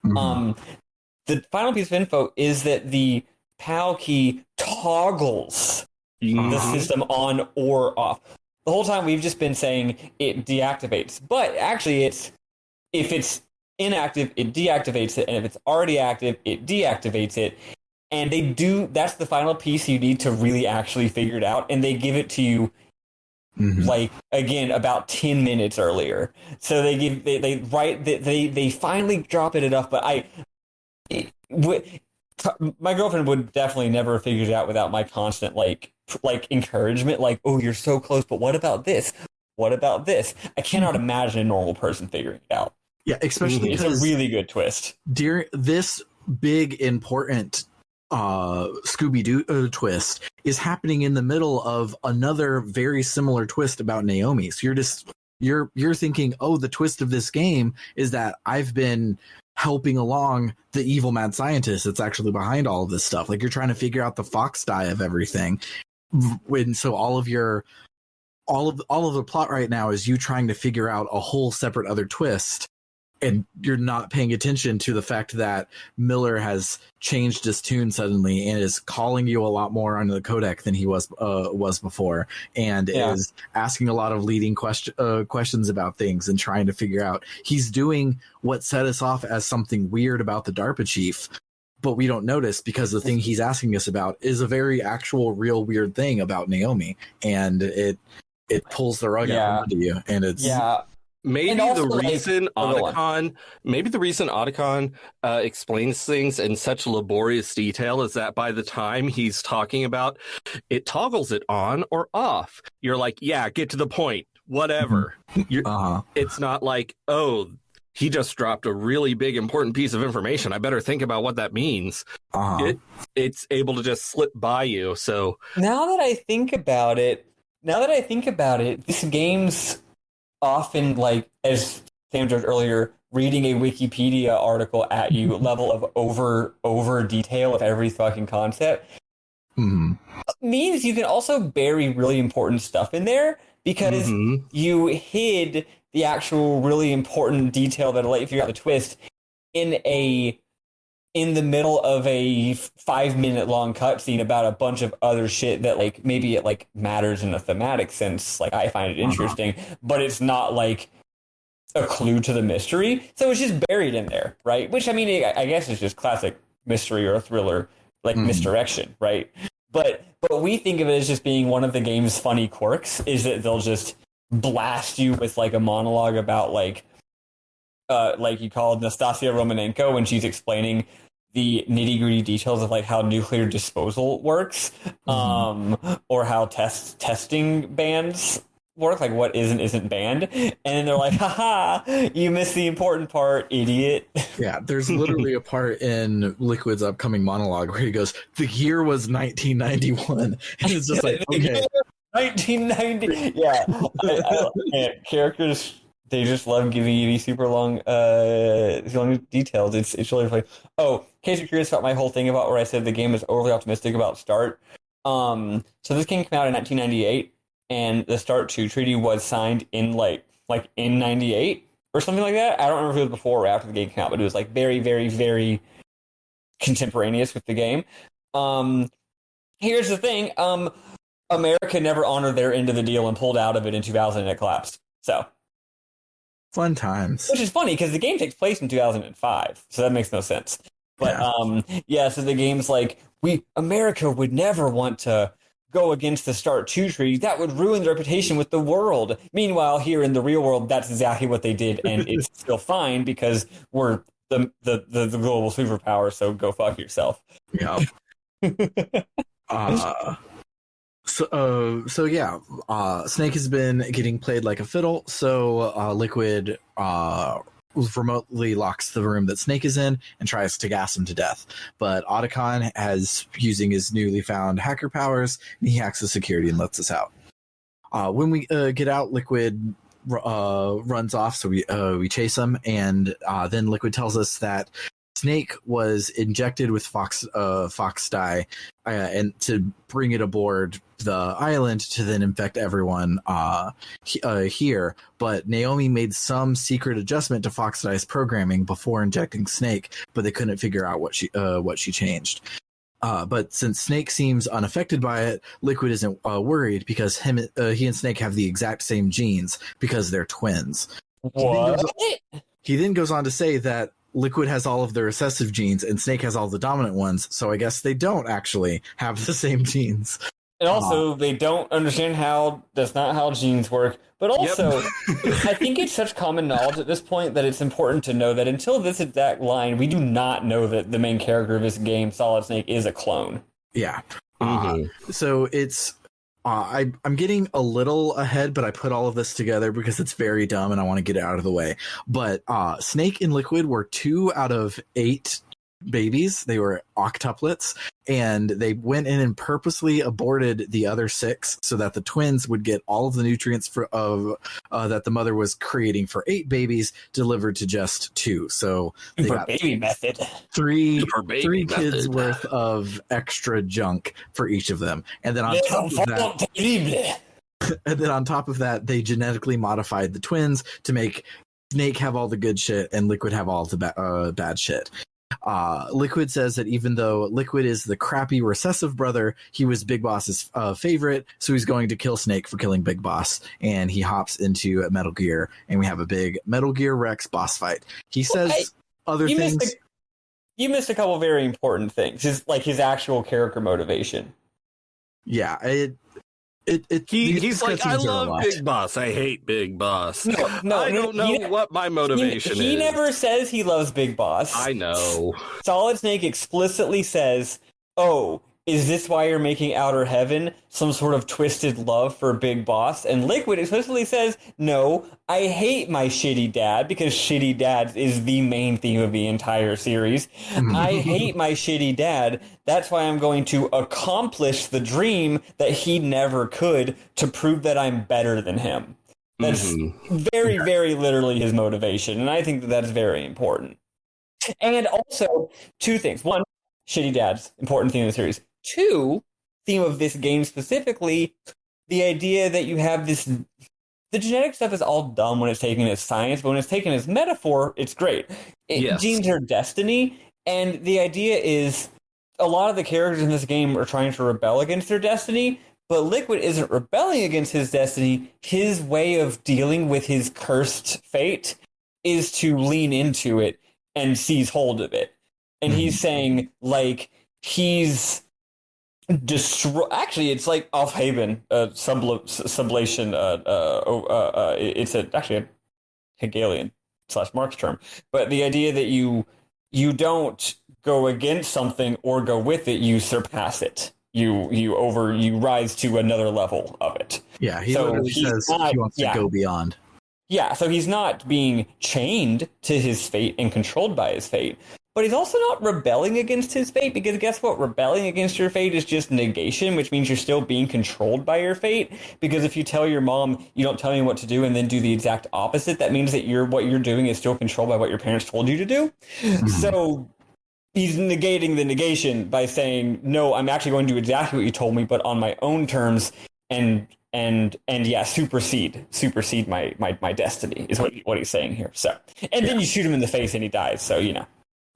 The final piece of info is that the PAL key toggles the system on or off. The whole time we've just been saying it deactivates, but actually if it's inactive, it deactivates it, and if it's already active, it deactivates it. And that's the final piece you need to really actually figure it out, and they give it to you like, again, about 10 minutes earlier. So they finally drop it enough, but my girlfriend would definitely never have figured it out without my constant like encouragement, like, "Oh, you're so close, but what about this? What about this?" I cannot imagine a normal person figuring it out. Yeah, especially it's a really good twist. During this big important Scooby-Doo twist is happening in the middle of another very similar twist about Naomi. So you're thinking, oh, the twist of this game is that I've been helping along the evil mad scientist that's actually behind all of this stuff. Like, you're trying to figure out the Fox die of everything. So all of the plot right now is you trying to figure out a whole separate other twist you're not paying attention to the fact that Miller has changed his tune suddenly and is calling you a lot more on the codec than he was before, and is asking a lot of leading questions about things and trying to figure out. He's doing what set us off as something weird about the DARPA chief, but we don't notice because the thing he's asking us about is a very actual, real weird thing about Naomi, and it pulls the rug out from under you, and it's Maybe the reason Otacon explains things in such laborious detail is that by the time he's talking about it, toggles it on or off. You're like, yeah, get to the point, whatever. It's not like, oh, he just dropped a really big important piece of information, I better think about what that means. It's able to just slip by you. So now that I think about it, this game's often, like, as Sam joked earlier, reading a Wikipedia article at you, level of over detail of every fucking concept, means you can also bury really important stuff in there because you hid the actual really important detail that'll let you figure out the twist in the middle of a 5-minute long cutscene about a bunch of other shit that, like, maybe it, like, matters in a thematic sense. Like, I find it interesting, but it's not, like, a clue to the mystery. So it's just buried in there, right? Which, I mean, I guess is just classic mystery or thriller, like, misdirection, right? But we think of it as just being one of the game's funny quirks, is that they'll just blast you with, like, a monologue about, like you called Nastasia Romanenko when she's explaining the nitty-gritty details of, like, how nuclear disposal works, or how testing bans work, like what is and isn't banned, and then they're like, haha, you missed the important part, idiot. Yeah, there's literally a part in Liquid's upcoming monologue where he goes, the year was 1991, and it's just like, okay. 1990, characters, they just love giving you these super long details. It's really funny. Oh, in case you're curious about my whole thing about where I said the game is overly optimistic about START. So this game came out in 1998, and the START 2 treaty was signed in like in 98 or something like that. I don't remember if it was before or after the game came out, but it was like very, very, very contemporaneous with the game. Here's the thing. America never honored their end of the deal and pulled out of it in 2000, and it collapsed. So fun times. Which is funny because the game takes place in 2005, so that makes no sense. But so the game's like, America would never want to go against the START 2 treaty. That would ruin the reputation with the world. Meanwhile, here in the real world, that's exactly what they did, and it's still fine because we're the global superpower. So go fuck yourself. Yeah. Snake has been getting played like a fiddle, so Liquid remotely locks the room that Snake is in and tries to gas him to death. But Otacon has, using his newly found hacker powers, and he hacks the security and lets us out. When we get out, Liquid runs off, so we chase him, and then Liquid tells us that Snake was injected with fox dye, and to bring it aboard the island to then infect everyone here. But Naomi made some secret adjustment to fox dye's programming before injecting Snake, but they couldn't figure out what she changed. But since Snake seems unaffected by it, Liquid isn't worried because he and Snake have the exact same genes because they're twins. What? He then goes on to say that Liquid has all of the recessive genes and Snake has all the dominant ones, so I guess they don't actually have the same genes. And also, they don't understand that's not how genes work. But also, I think it's such common knowledge at this point that it's important to know that until this exact line, we do not know that the main character of this game, Solid Snake, is a clone. Yeah. So it's... I'm getting a little ahead, but I put all of this together because it's very dumb and I want to get it out of the way. But Snake and Liquid were 2 out of 8 babies. They were octuplets, and they went in and purposely aborted the other 6 so that the twins would get all of the nutrients that the mother was creating for 8 babies delivered to just 2. So they got baby method. 3 kids worth of extra junk for each of them, and then on top of that, they genetically modified the twins to make Snake have all the good shit and Liquid have all the bad shit. Liquid says that even though Liquid is the crappy recessive brother, he was Big Boss's favorite, so he's going to kill Snake for killing Big Boss. And he hops into Metal Gear, and we have a big Metal Gear Rex boss fight. He says other things. You missed a couple very important things. His actual character motivation. Yeah, he's like, I love Big Boss. I hate Big Boss. No, I don't know what my motivation is. He never says he loves Big Boss. I know. Solid Snake explicitly says, "Oh, is this why you're making Outer Heaven some sort of twisted love for Big Boss?" And Liquid explicitly says, "No, I hate my shitty dad," because shitty dad is the main theme of the entire series. I hate my shitty dad. That's why I'm going to accomplish the dream that he never could to prove that I'm better than him. That's very, very literally his motivation. And I think that that's very important. And also, two things. One, shitty dads, important theme of the series. Two, theme of this game specifically, the idea that you have this... The genetic stuff is all dumb when it's taken as science, but when it's taken as metaphor, it's great. Genes are destiny, and the idea is a lot of the characters in this game are trying to rebel against their destiny, but Liquid isn't rebelling against his destiny. His way of dealing with his cursed fate is to lean into it and seize hold of it. And he's saying, like, he's... Actually, it's like Aufheben, sublation. It's actually a Hegelian / Marx term, but the idea that you don't go against something or go with it, you surpass it. You rise to another level of it. Yeah, he says he wants to go beyond. Yeah, so he's not being chained to his fate and controlled by his fate. But he's also not rebelling against his fate, because guess what? Rebelling against your fate is just negation, which means you're still being controlled by your fate. Because if you tell your mom, you don't tell me what to do, and then do the exact opposite, that means that what you're doing is still controlled by what your parents told you to do. So he's negating the negation by saying, no, I'm actually going to do exactly what you told me, but on my own terms, and supersede my destiny is what he's saying here. So, and then you shoot him in the face and he dies. So, you know.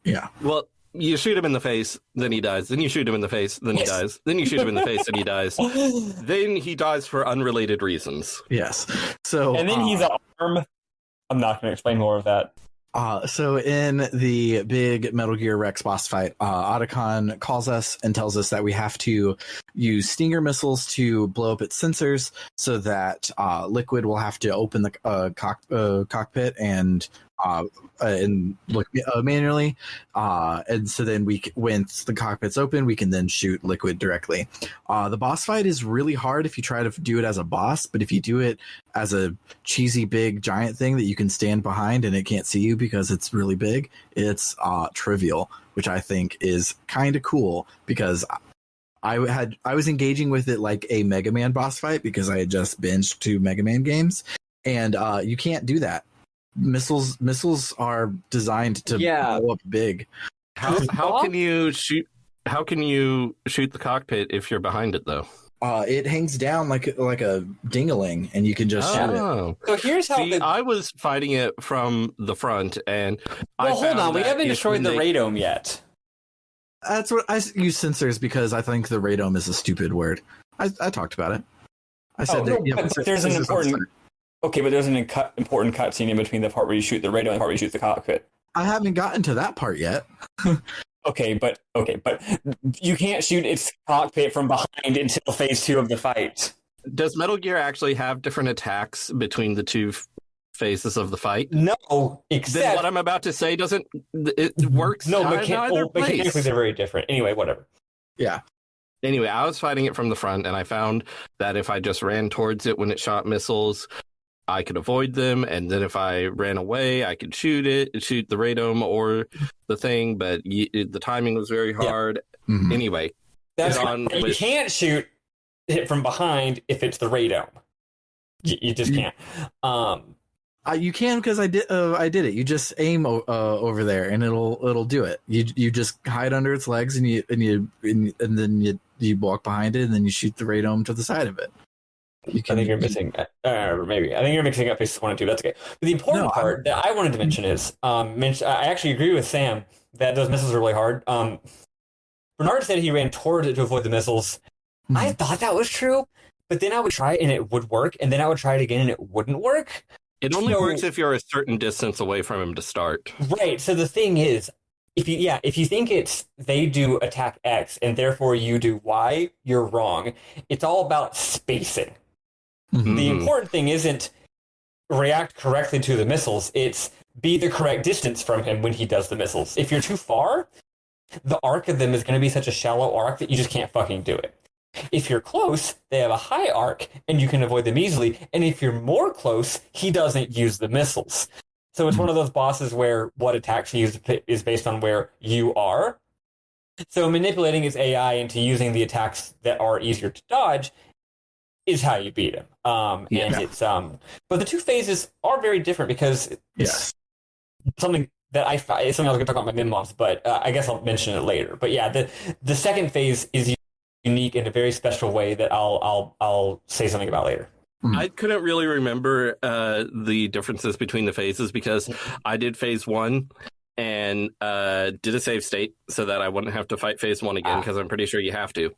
Yeah. Well, you shoot him in the face, then he dies. Then you shoot him in the face, then he dies. Then you shoot him in the face, and he dies. Then he dies for unrelated reasons. Yes. So, and then he's an arm. I'm not going to explain more of that. So in the big Metal Gear Rex boss fight, Otacon calls us and tells us that we have to use Stinger missiles to blow up its sensors, so that Liquid will have to open the cockpit and look manually, and so then once the cockpit's open, we can then shoot Liquid directly. The boss fight is really hard if you try to do it as a boss, but if you do it as a cheesy big giant thing that you can stand behind and it can't see you because it's really big, it's trivial, which I think is kind of cool, because I was engaging with it like a Mega Man boss fight because I had just binged 2 Mega Man games, and you can't do that. Missiles are designed to blow up big. How can you shoot the cockpit if you're behind it, though? It hangs down like a ding-a-ling, and you can just shoot it. So here's how. I was fighting it from the front, and hold on, we haven't destroyed the radome yet. That's what I use sensors, because I think the radome is a stupid word. I talked about it. I said but there's an important. Okay, but there's an important cutscene in between the part where you shoot the radome and the part where you shoot the cockpit. I haven't gotten to that part yet. Okay, but you can't shoot its cockpit from behind until phase 2 of the fight. Does Metal Gear actually have different attacks between the two phases of the fight? No, except... Then what I'm about to say doesn't... It works mechanically they're very different. Anyway, whatever. Yeah. Anyway, I was fighting it from the front, and I found that if I just ran towards it when it shot missiles, I could avoid them, and then if I ran away, I could shoot the radome or the thing, but the timing was very hard. Yeah. Mm-hmm. Anyway, you can't shoot it from behind if it's the radome. You just can't. You can, because I did it. You just aim over there, and it'll do it. You just hide under its legs, and then you walk behind it, and then you shoot the radome to the side of it. I think you're missing, maybe. I think you're mixing up phases 1 and 2. That's okay. But the important part that I wanted to mention is, I actually agree with Sam that those missiles are really hard. Bernard said he ran towards it to avoid the missiles. I thought that was true, but then I would try it and it would work, and then I would try it again and it wouldn't work. It only works if you're a certain distance away from him to start. Right. So the thing is, if you think they do attack X and therefore you do Y, you're wrong. It's all about spacing. Mm-hmm. The important thing isn't react correctly to the missiles, it's be the correct distance from him when he does the missiles. If you're too far, the arc of them is going to be such a shallow arc that you just can't fucking do it. If you're close, they have a high arc and you can avoid them easily. And if you're more close, he doesn't use the missiles. So it's one of those bosses where what attacks he uses is based on where you are. So manipulating his AI into using the attacks that are easier to dodge is how you beat him. And it's but the two phases are very different because it's something that it's something I was going to talk about in my min-moms, but I guess I'll mention it later. But yeah, the second phase is unique in a very special way that I'll say something about later. I couldn't really remember the differences between the phases because I did phase 1 and did a save state so that I wouldn't have to fight phase 1 again because I'm pretty sure you have to.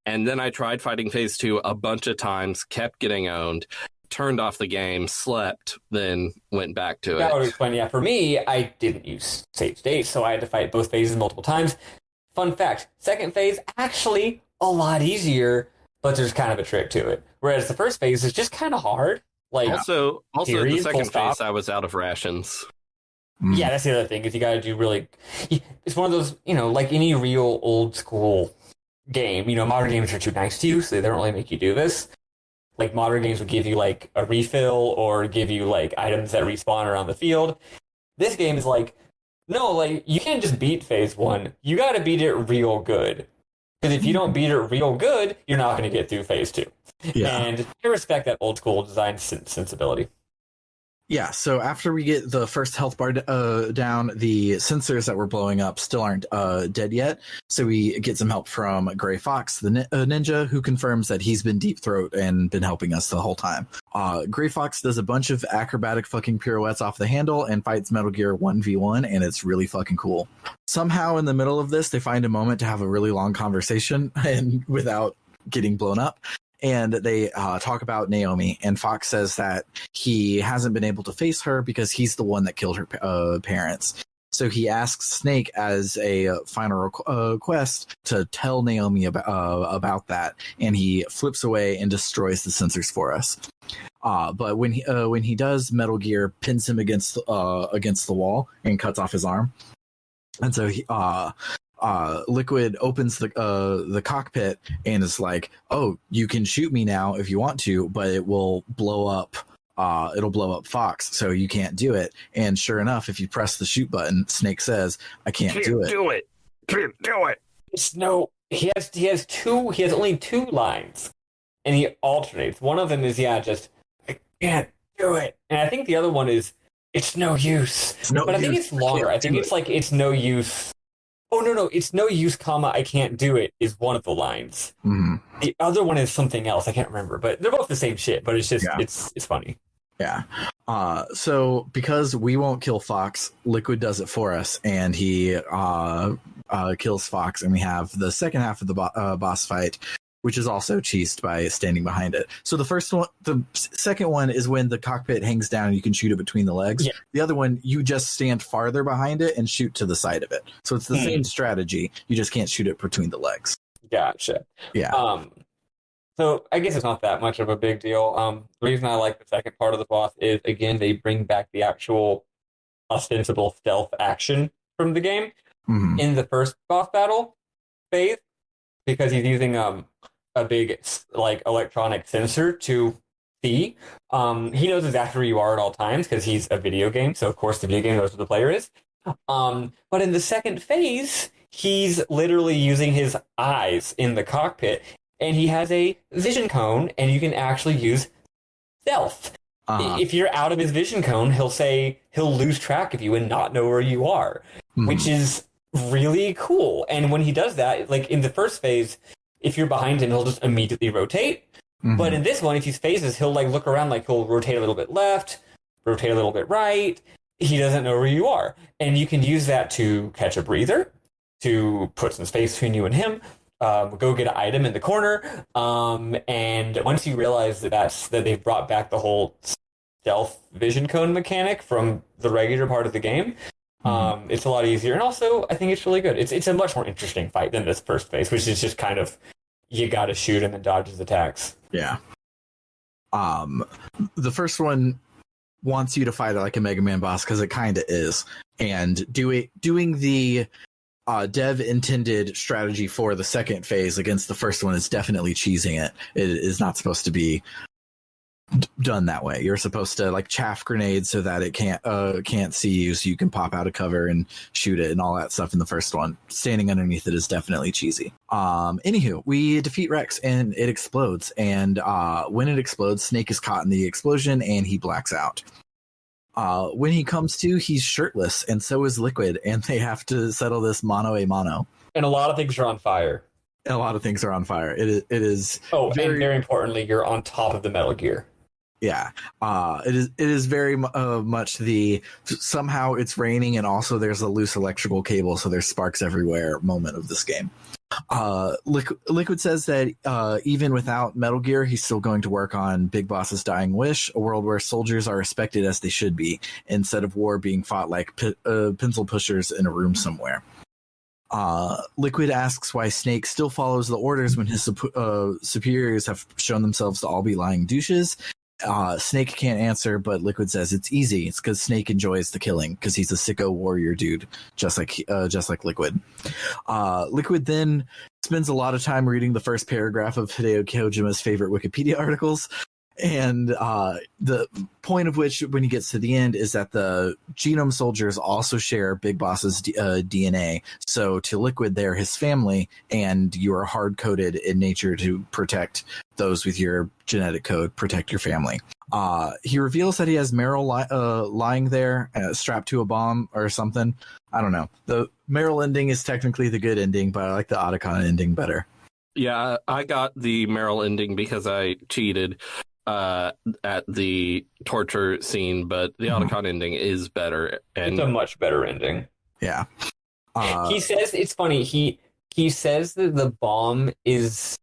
And then I tried fighting phase 2 a bunch of times, kept getting owned, turned off the game, slept, then went back to it. That would explain. Yeah, for me, I didn't use save states, so I had to fight both phases multiple times. Fun fact, second phase, actually a lot easier, but there's kind of a trick to it. Whereas the first phase is just kind of hard. Like Also, period, the second phase, I was out of rations. Yeah, that's the other thing, is you got to do really... It's one of those, like any real old school game, modern games are too nice to you, so they don't really make you do this. Like, modern games would give you, like, a refill or give you, like, items that respawn around the field. This game is like, no, like, you can't just beat phase 1. You got to beat it real good. Because if you don't beat it real good, you're not going to get through phase 2. Yeah. And I respect that old school design sensibility. Yeah, so after we get the first health bar down, the sensors that were blowing up still aren't dead yet. So we get some help from Gray Fox, the ninja, who confirms that he's been Deep Throat and been helping us the whole time. Gray Fox does a bunch of acrobatic fucking pirouettes off the handle and fights Metal Gear 1v1, and it's really fucking cool. Somehow in the middle of this, they find a moment to have a really long conversation and without getting blown up. And they talk about Naomi, and Fox says that he hasn't been able to face her because he's the one that killed her parents. So he asks Snake as a final request to tell Naomi about that, and he flips away and destroys the sensors for us. But when he does, Metal Gear pins him against the wall and cuts off his arm. And so Liquid opens the cockpit and is like, "Oh, you can shoot me now if you want to, but it will blow up. It'll blow up Fox, so you can't do it." And sure enough, if you press the shoot button, Snake says, "I can't do it. Can't do it." It's no. He has only 2 lines, and he alternates. One of them is just I can't do it, and I think the other one is it's no use. I think it's longer. I think it's like it's no use. Oh, no, it's no use, I can't do it is one of the lines. Mm-hmm. The other one is something else. I can't remember, but they're both the same shit, but it's just, it's funny. Yeah. So because we won't kill Fox, Liquid does it for us, and he kills Fox, and we have the second half of the boss fight, which is also cheesed by standing behind it. So the second one is when the cockpit hangs down and you can shoot it between the legs. Yeah. The other one, you just stand farther behind it and shoot to the side of it. So it's the same strategy. You just can't shoot it between the legs. Gotcha. Yeah. So I guess it's not that much of a big deal. The reason I like the second part of the boss is, again, they bring back the actual ostensible stealth action from the game. Mm-hmm. In the first boss battle phase, because he's using a big electronic sensor to see. He knows exactly where you are at all times because he's a video game, so of course the video game knows where the player is. But in the second phase, he's literally using his eyes in the cockpit, and he has a vision cone, and you can actually use stealth. If you're out of his vision cone, he'll lose track of you and not know where you are, which is really cool. And when he does that, like in the first phase, if you're behind him, he'll just immediately rotate. But in this one, if he phases, he'll like look around, like he'll rotate a little bit left, rotate a little bit right. He doesn't know where you are. And you can use that to catch a breather, to put some space between you and him, go get an item in the corner. And once you realize that they've brought back the whole stealth vision cone mechanic from the regular part of the game, it's a lot easier. And also, I think it's really good. It's a much more interesting fight than this first phase, which is just kind of, you gotta shoot him and dodge his attacks. Yeah. The first one wants you to fight it like a Mega Man boss because it kind of is, and doing the dev intended strategy for the second phase against the first one is definitely cheesing it. It is not supposed to be done that way. You're supposed to like chaff grenades so that it can't see you, so you can pop out of cover and shoot it and all that stuff in the first one. Standing underneath it is definitely cheesy. Anywho, we defeat Rex and it explodes, and when it explodes, Snake is caught in the explosion and he blacks out. When he comes to, he's shirtless, and so is Liquid, and they have to settle this mano a mano. And a lot of things are on fire. A lot of things are on fire. It is. Oh, and very importantly, you're on top of the Metal Gear. Yeah, it is very much the somehow it's raining and also there's a loose electrical cable, so there's sparks everywhere moment of this game. Liquid says that even without Metal Gear, he's still going to work on Big Boss's dying wish, a world where soldiers are respected as they should be, instead of war being fought like pencil pushers in a room somewhere. Liquid asks why Snake still follows the orders when his superiors have shown themselves to all be lying douches. Snake can't answer, but Liquid says it's easy. It's because Snake enjoys the killing because he's a sicko warrior dude, just like Liquid. Liquid then spends a lot of time reading the first paragraph of Hideo Kojima's favorite Wikipedia articles, and the point of which, when he gets to the end, is that the genome soldiers also share Big Boss's DNA. So to Liquid, they're his family, and you are hard-coded in nature to protect those with your genetic code, protect your family. He reveals that he has Meryl lying there, strapped to a bomb or something. I don't know. The Meryl ending is technically the good ending, but I like the Otacon ending better. Yeah, I got the Meryl ending because I cheated at the torture scene, but the Otacon ending is better. And it's a much better ending. Yeah. He says, it's funny, he says that the bomb is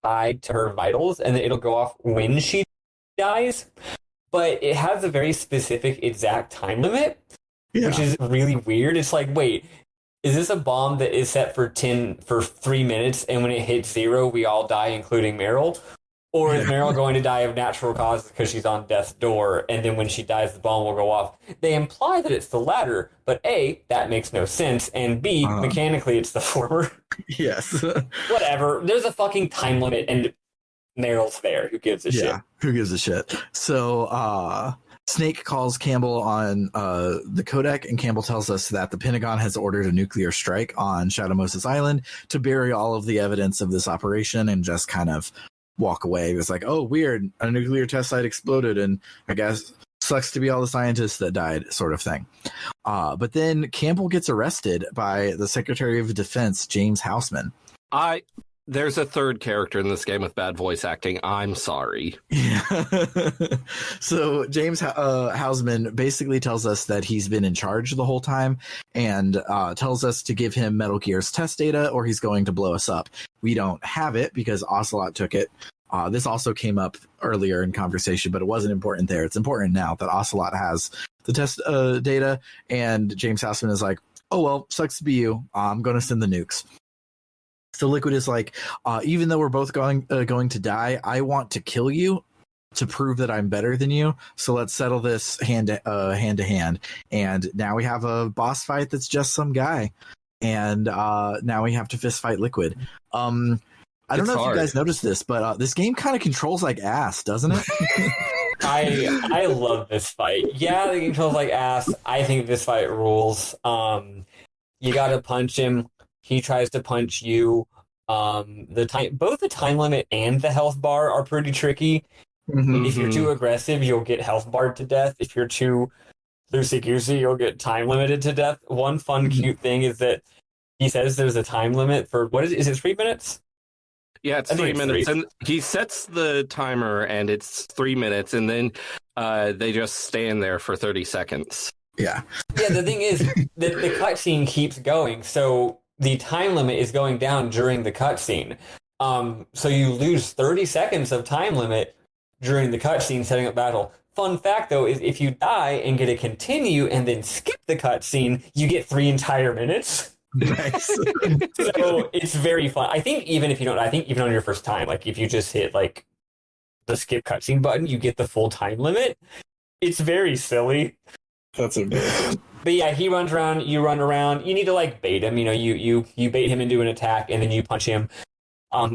tied to her vitals and that it'll go off when she dies, but it has a very specific exact time limit, which is really weird. It's like, wait, is this a bomb that is set for 3 minutes, and when it hits 0, we all die, including Meryl? Or is Meryl going to die of natural causes because she's on death's door, and then when she dies, the bomb will go off? They imply that it's the latter, but A, that makes no sense, and B, mechanically, it's the former. Yes. Whatever. There's a fucking time limit, and Meryl's there. Who gives a shit? Yeah, who gives a shit? So, Snake calls Campbell on the codec, and Campbell tells us that the Pentagon has ordered a nuclear strike on Shadow Moses Island to bury all of the evidence of this operation and just kind of walk away. It was like, oh, weird, a nuclear test site exploded, and I guess sucks to be all the scientists that died, sort of thing. But then Campbell gets arrested by the Secretary of Defense, James Houseman. There's a third character in this game with bad voice acting. I'm sorry. Yeah. So James Houseman basically tells us that he's been in charge the whole time, and tells us to give him Metal Gear's test data or he's going to blow us up. We don't have it because Ocelot took it. This also came up earlier in conversation, but it wasn't important there. It's important now that Ocelot has the test data, and James Houseman is like, oh, well, sucks to be you. I'm going to send the nukes. So Liquid is like, even though we're both going to die, I want to kill you to prove that I'm better than you. So let's settle this hand to hand. And now we have a boss fight that's just some guy. And now we have to fist fight Liquid. I don't know if you guys noticed this, but this game kind of controls like ass, doesn't it? I love this fight. Yeah, the game controls like ass. I think this fight rules. You got to punch him. He tries to punch you. Both the time limit and the health bar are pretty tricky. Mm-hmm. If you're too aggressive, you'll get health barred to death. If you're too loosey-goosey, you'll get time limited to death. One fun, cute thing is that he says there's a time limit for, what is it? Is it 3 minutes? Yeah, it's I think 3 it's minutes. 3. And he sets the timer, and it's 3 minutes, and then they just stand there for 30 seconds. Yeah. Yeah, the thing is that the cutscene keeps going, so the time limit is going down during the cutscene. So you lose 30 seconds of time limit during the cutscene setting up battle. Fun fact, though, is if you die and get a continue and then skip the cutscene, you get 3 entire minutes. Nice. So it's very fun. I think even on your first time, like if you just hit like the skip cutscene button, you get the full time limit. It's very silly. That's amazing. But yeah, he runs around, you run around. You need to like bait him. You know, you bait him into an attack and then you punch him.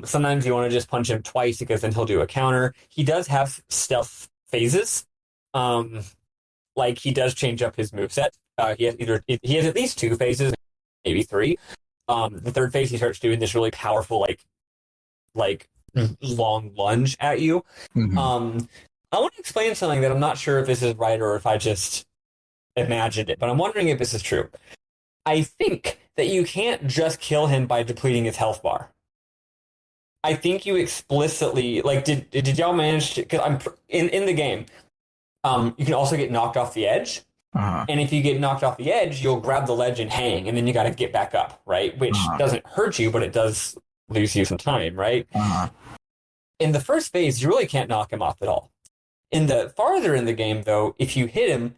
Sometimes you want to just punch him twice because then he'll do a counter. He does have stealth phases. Like he does change up his moveset. He has at least 2 phases, maybe 3. The third phase he starts doing this really powerful like long lunge at you. Mm-hmm. I want to explain something that I'm not sure if this is right or if I just imagined it, but I'm wondering if this is true. I think that you can't just kill him by depleting his health bar. I think you explicitly did y'all manage to? Because I'm in the game. You can also get knocked off the edge. Uh-huh. And if you get knocked off the edge, you'll grab the ledge and hang, and then you got to get back up, right? Which doesn't hurt you, but it does lose you some time, right? Uh-huh. In the first phase, you really can't knock him off at all. Farther in the game, though, if you hit him,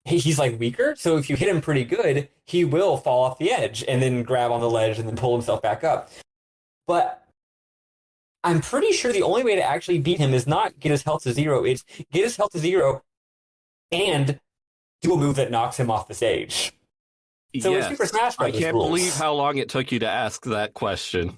he's like weaker. So if you hit him pretty good, he will fall off the edge and then grab on the ledge and then pull himself back up. But I'm pretty sure the only way to actually beat him is not get his health to 0. It's get his health to 0 and do a move that knocks him off the stage. So Yes. in Super Smash Bros. I can't rules, believe how long it took you to ask that question.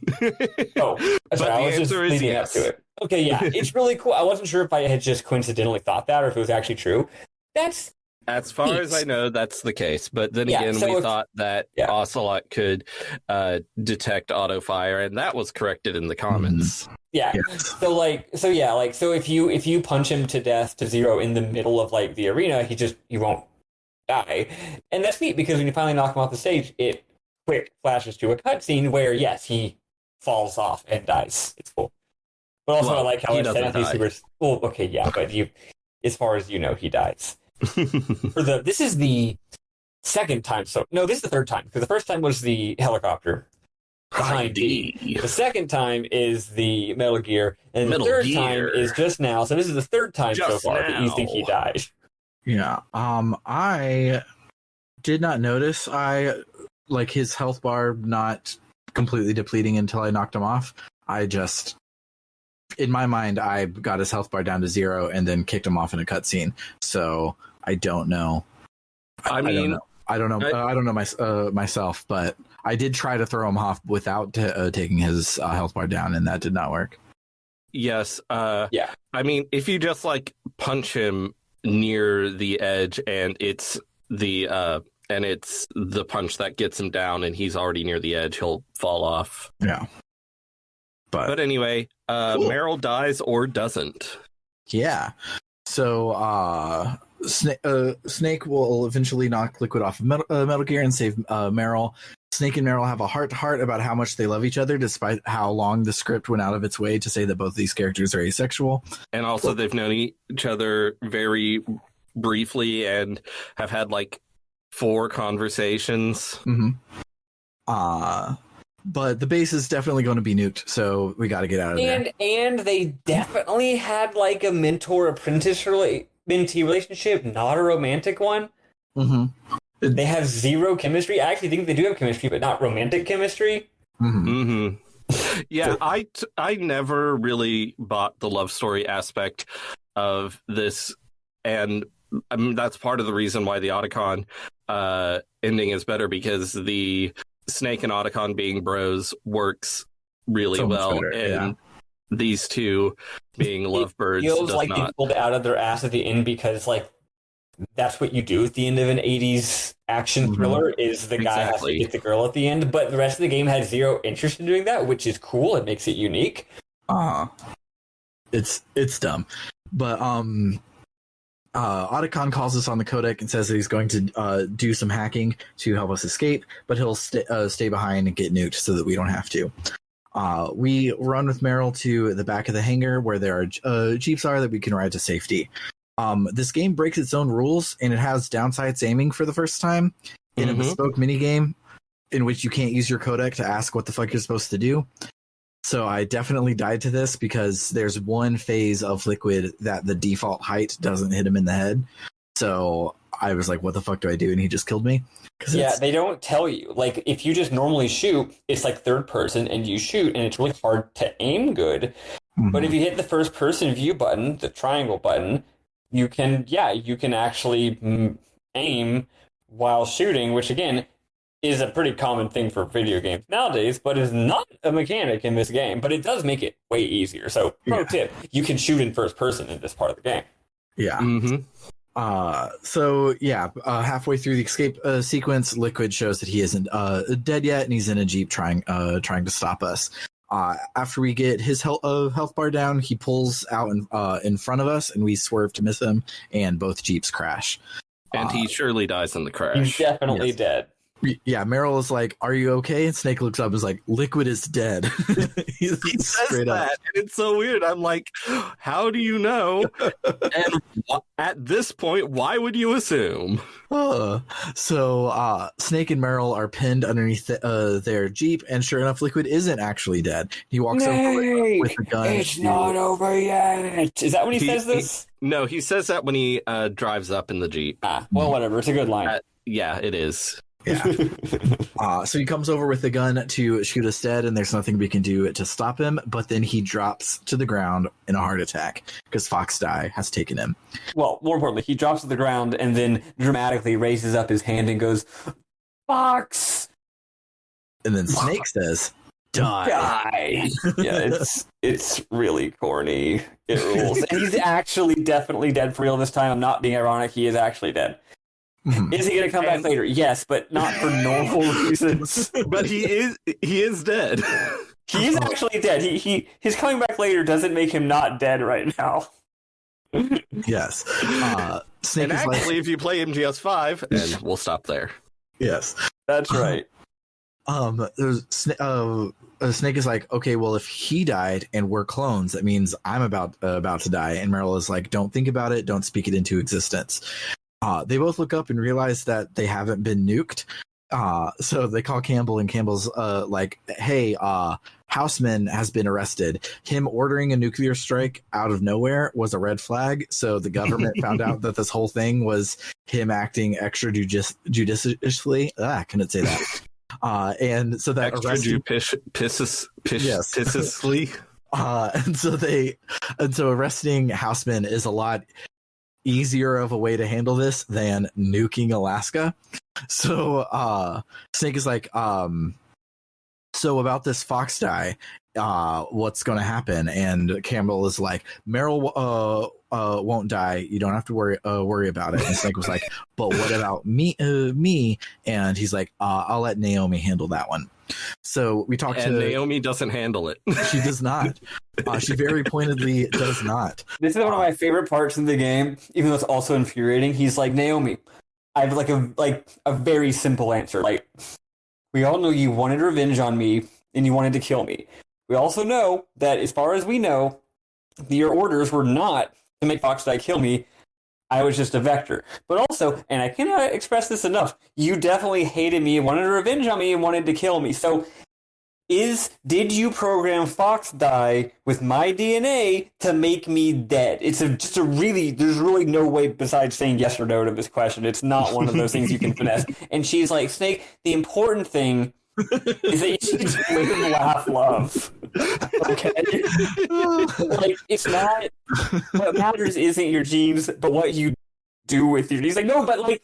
Oh, But sorry, I the was just answer is leading yes. up to it. Okay, yeah, it's really cool. I wasn't sure if I had just coincidentally thought that or if it was actually true. That's As far as I know, that's the case. But then Yeah, again, so we if- thought that yeah. Ocelot could detect auto fire, and that was corrected in the comments. yeah. Yes. So if you punch him to death to 0 in the middle of like the arena, he won't die. And that's neat because when you finally knock him off the stage, it quick flashes to a cutscene where yes, he falls off and dies. It's cool. But also Well, I like how he it's doesn't die. super. Well, okay, yeah, but as far as you know, he dies. This is the second time. So no, this is the third time because the first time was the helicopter behind D. The second time is the Metal Gear, and the third time is just now. So this is the third time so far that you think he died. Yeah. I did not notice his health bar not completely depleting until I knocked him off. In my mind, I got his health bar down to 0 and then kicked him off in a cutscene. So I don't know. I don't know myself, but I did try to throw him off without taking his health bar down, and that did not work. Yes. Yeah. I mean, if you just like punch him near the edge, and it's the punch that gets him down, and he's already near the edge, he'll fall off. Yeah. But anyway, cool. Meryl dies or doesn't. Yeah. So Snake will eventually knock Liquid off of Metal Gear and save Meryl. Snake and Meryl have a heart-to-heart about how much they love each other, despite how long the script went out of its way to say that both these characters are asexual. And also, they've known each other very briefly and have had like 4 conversations. Mm-hmm. But the base is definitely going to be nuked, so we got to get out of there. And they definitely had like a mentor-apprentice mentee relationship, not a romantic one. Mm-hmm. They have 0 chemistry. I actually think they do have chemistry, but not romantic chemistry. Mm-hmm. Mm-hmm. Yeah, I never really bought the love story aspect of this, and I mean, that's part of the reason why the Otacon ending is better, because the Snake and Otacon being bros works really well, better, and these two being lovebirds feels does like not. they pulled out of their ass at the end because like that's what you do at the end of an 80s action thriller is the guy has to get the girl at the end, but the rest of the game had 0 interest in doing that, which is cool. It makes it unique. It's dumb. But Otacon calls us on the codec and says that he's going to do some hacking to help us escape, but he'll stay behind and get nuked so that we don't have to. We run with Meryl to the back of the hangar where there are jeeps are that we can ride to safety. This game breaks its own rules, and it has downsides aiming for the first time in a bespoke minigame in which you can't use your codec to ask what the fuck you're supposed to do. So I definitely died to this because there's one phase of Liquid that the default height doesn't hit him in the head. So I was like, what the fuck do I do? And he just killed me. Yeah, they don't tell you. Like, if you just normally shoot, it's like third person and you shoot, and it's really hard to aim good. But if you hit the first person view button, the triangle button, you can actually aim while shooting, which again is a pretty common thing for video games nowadays, but is not a mechanic in this game. But it does make it way easier. So, pro tip, you can shoot in first person in this part of the game. Yeah. Halfway through the escape sequence, Liquid shows that he isn't dead yet, and he's in a jeep trying to stop us. After we get his health bar down, he pulls out in front of us, and we swerve to miss him, and both jeeps crash. And he surely dies in the crash. He's definitely dead. Yeah, Meryl is like, "Are you okay?" And Snake looks up and is like, "Liquid is dead." he says that, and it's so weird. I'm like, how do you know? And at this point, why would you assume? So Snake and Meryl are pinned underneath their jeep, and sure enough, Liquid isn't actually dead. He walks over with a gun. It's not over yet. Is that when he says this? No, he says that when he drives up in the jeep. Well, whatever. It's a good line. Yeah, it is. Yeah. So he comes over with a gun to shoot us dead, and there's nothing we can do to stop him. But then he drops to the ground in a heart attack because Fox Die has taken him. Well, more importantly, he drops to the ground and then dramatically raises up his hand and goes, "Fox!" And then Snake says, "Die!" Yeah, it's really corny. It rules. And he's actually definitely dead for real this time. I'm not being ironic. He is actually dead. Is he going to come back later? Yes, but not for normal reasons. But he is dead. He is actually dead. His coming back later doesn't make him not dead right now. Yes. Snake and actually, if you play MGS5, and we'll stop there. Yes, that's right. Snake is like, okay, well, if he died and we're clones, that means I'm about to die. And Meryl is like, don't think about it. Don't speak it into existence. They both look up and realize that they haven't been nuked. So they call Campbell, and Campbell's like, hey, Houseman has been arrested. Him ordering a nuclear strike out of nowhere was a red flag. So the government found out that this whole thing was him acting extra judiciously. I couldn't say that. And so that pisciously. And so arresting Houseman is a lot easier of a way to handle this than nuking Alaska. So Snake is like, so about this Fox Die, what's going to happen? And Campbell is like, Meryl won't die. You don't have to worry about it. And Snake was like, but what about me? And he's like, I'll let Naomi handle that one. So we talked to Naomi doesn't handle it. She does not. She very pointedly does not. This is one of my favorite parts of the game, even though it's also infuriating. He's like, Naomi, I have a very simple answer. Like, we all know you wanted revenge on me and you wanted to kill me. We also know that, as far as we know, your orders were not to make Fox Die kill me. I was just a vector. But also, and I cannot express this enough, you definitely hated me, wanted revenge on me, and wanted to kill me. So, did you program Fox Die with my DNA to make me dead? There's really no way besides saying yes or no to this question. It's not one of those things you can finesse. And she's like, Snake, the important thing is that you just live, laugh, love. Okay? Like, it's not, what matters isn't your genes, but what you do with your genes. Like, no, but like,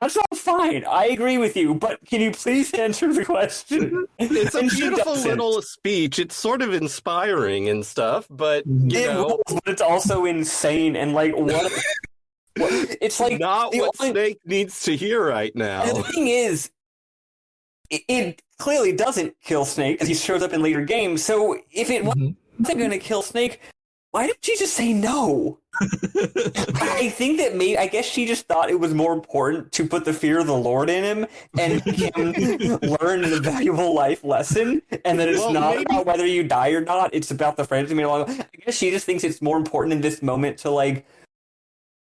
that's all fine. I agree with you, but can you please answer the question? It's a beautiful little speech. It's sort of inspiring and stuff, but but it's also insane and like what it's like not what Snake needs to hear right now. And the thing is, it clearly doesn't kill Snake because he shows up in later games. So if it wasn't going to kill Snake, why didn't she just say no? I think that I guess she just thought it was more important to put the fear of the Lord in him and make him learn a valuable life lesson, and that it's not about whether you die or not. It's about the friends you made along. I guess she just thinks it's more important in this moment to like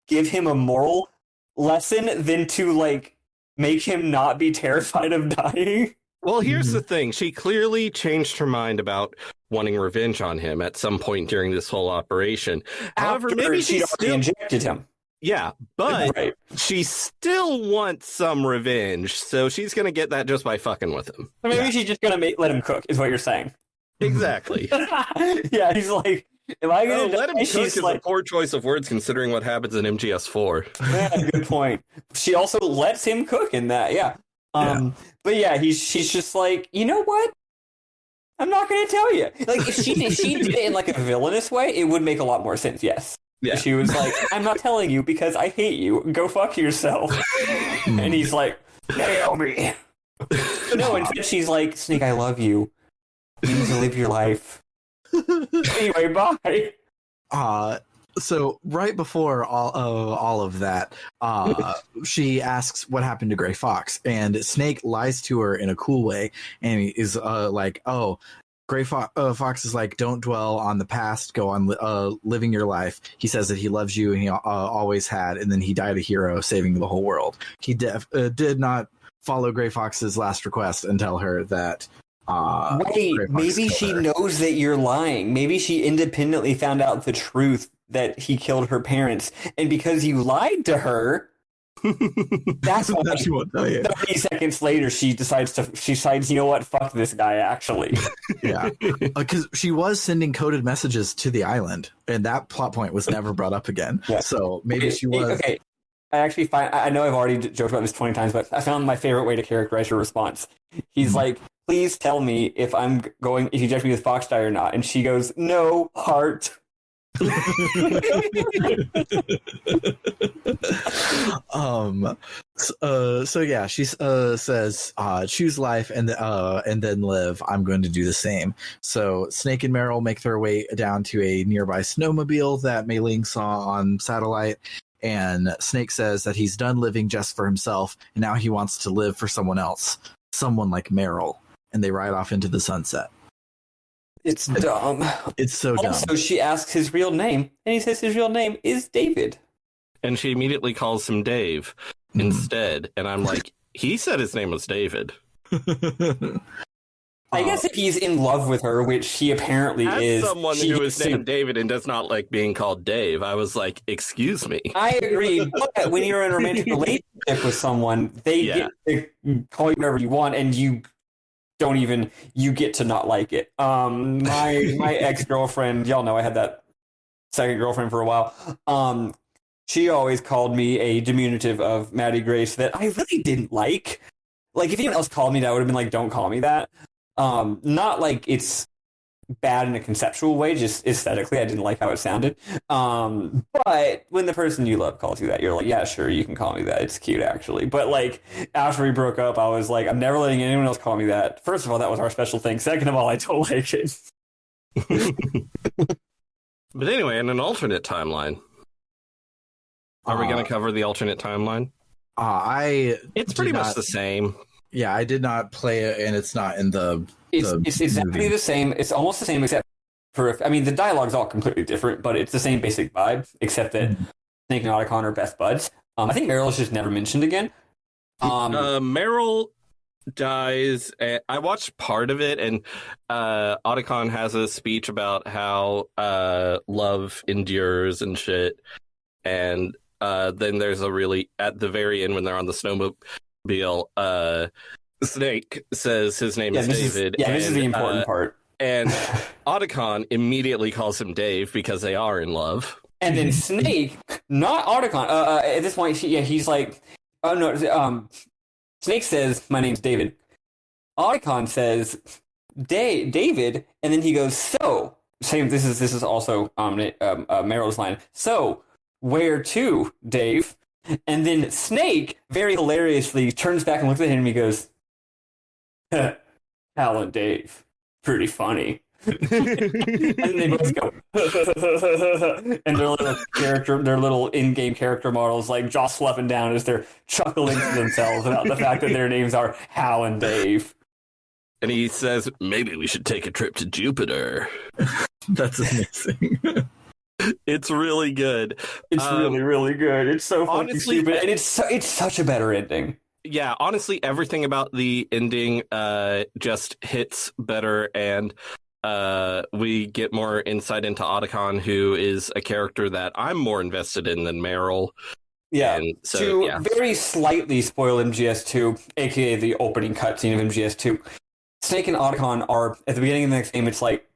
give him a moral lesson than to like make him not be terrified of dying. Well, here's the thing. She clearly changed her mind about wanting revenge on him at some point during this whole operation. However, maybe she still injected him. Yeah, but she still wants some revenge, so she's going to get that just by fucking with him. So maybe she's just going to let him cook, is what you're saying. Exactly. Yeah, he's like, am I going to let him cook is a poor choice of words considering what happens in MGS4. Yeah, good point. She also lets him cook in that, yeah. But yeah, she's just like, you know what? I'm not going to tell you. Like, if she did it in like a villainous way, it would make a lot more sense. Yes. Yeah. She was like, I'm not telling you because I hate you. Go fuck yourself. And he's like, nail me. But no, instead she's like, Snake, I love you. You need to live your life. Anyway, bye. So right before all of that, she asks what happened to Gray Fox, and Snake lies to her in a cool way, and he is like, "Oh, Gray Fox is like, don't dwell on the past, go on living your life." He says that he loves you, and he always had, and then he died a hero, saving the whole world. He did not follow Gray Fox's last request and tell her that. Wait, maybe she knows that you're lying. Maybe she independently found out the truth that he killed her parents, and because you lied to her, that's why she won't tell you. 30 seconds later, she decides, you know what, fuck this guy, actually. Yeah, because she was sending coded messages to the island, and that plot point was never brought up again. Yeah. So maybe she was. Okay, I actually find, I know I've already joked about this 20 times, but I found my favorite way to characterize her response. He's like, please tell me if you inject me with Fox dye or not. And she goes, no, heart. So yeah, she says, choose life and then live. I'm going to do the same. So Snake and Meryl make their way down to a nearby snowmobile that Mei Ling saw on satellite. And Snake says that he's done living just for himself, and now he wants to live for someone else, someone like Meryl. And they ride off into the sunset. It's dumb. It's so dumb. Also, she asks his real name, and he says his real name is David. And she immediately calls him Dave instead. And I'm like, he said his name was David. I guess if he's in love with her, which he apparently is. As someone who is named David and does not like being called Dave, I was like, excuse me. I agree. But when you're in a romantic relationship with someone, they get to call you whatever you want, and you get to not like it. My ex-girlfriend, y'all know I had that second girlfriend for a while. She always called me a diminutive of Maddie Grace that I really didn't like. Like, if anyone else called me that, I would have been like, don't call me that. Not like it's bad in a conceptual way, just aesthetically, I didn't like how it sounded. But when the person you love calls you that, you're like, yeah, sure, you can call me that. It's cute, actually. But like, after we broke up, I was like, I'm never letting anyone else call me that. First of all, that was our special thing. Second of all, I don't like it. But anyway, in an alternate timeline, are we going to cover the alternate timeline? It's pretty much the same. Yeah, I did not play it, and it's not in the. It's exactly the same. It's almost the same, except for the dialogue's all completely different, but it's the same basic vibe, except that Snake and Otacon are best buds. I think Meryl's just never mentioned again. Meryl dies. I watched part of it, and Otacon has a speech about how love endures and shit, and then there's a really at the very end when they're on the snowmobile. Snake says his name is David. This is the important part. And Otacon immediately calls him Dave because they are in love. And then Snake, not Otacon, at this point, he's like, oh no, Snake says, my name's David. Otacon says, David, and then he goes, so, same, this is also Meryl's line, so, where to, Dave? And then Snake, very hilariously, turns back and looks at him and he goes, Alan Dave, pretty funny. And they both go, in-game character models like jaw slapping down as they're chuckling to themselves about the fact that their names are Hal and Dave. And he says, maybe we should take a trip to Jupiter. That's amazing. It's really good. It's really, really good. It's so fucking honestly, stupid. And it's such a better ending. Yeah, honestly, everything about the ending just hits better, and we get more insight into Otacon, who is a character that I'm more invested in than Meryl. Yeah, and so, very slightly spoil MGS2, aka the opening cutscene of MGS2. Snake and Otacon are, at the beginning of the next game, it's like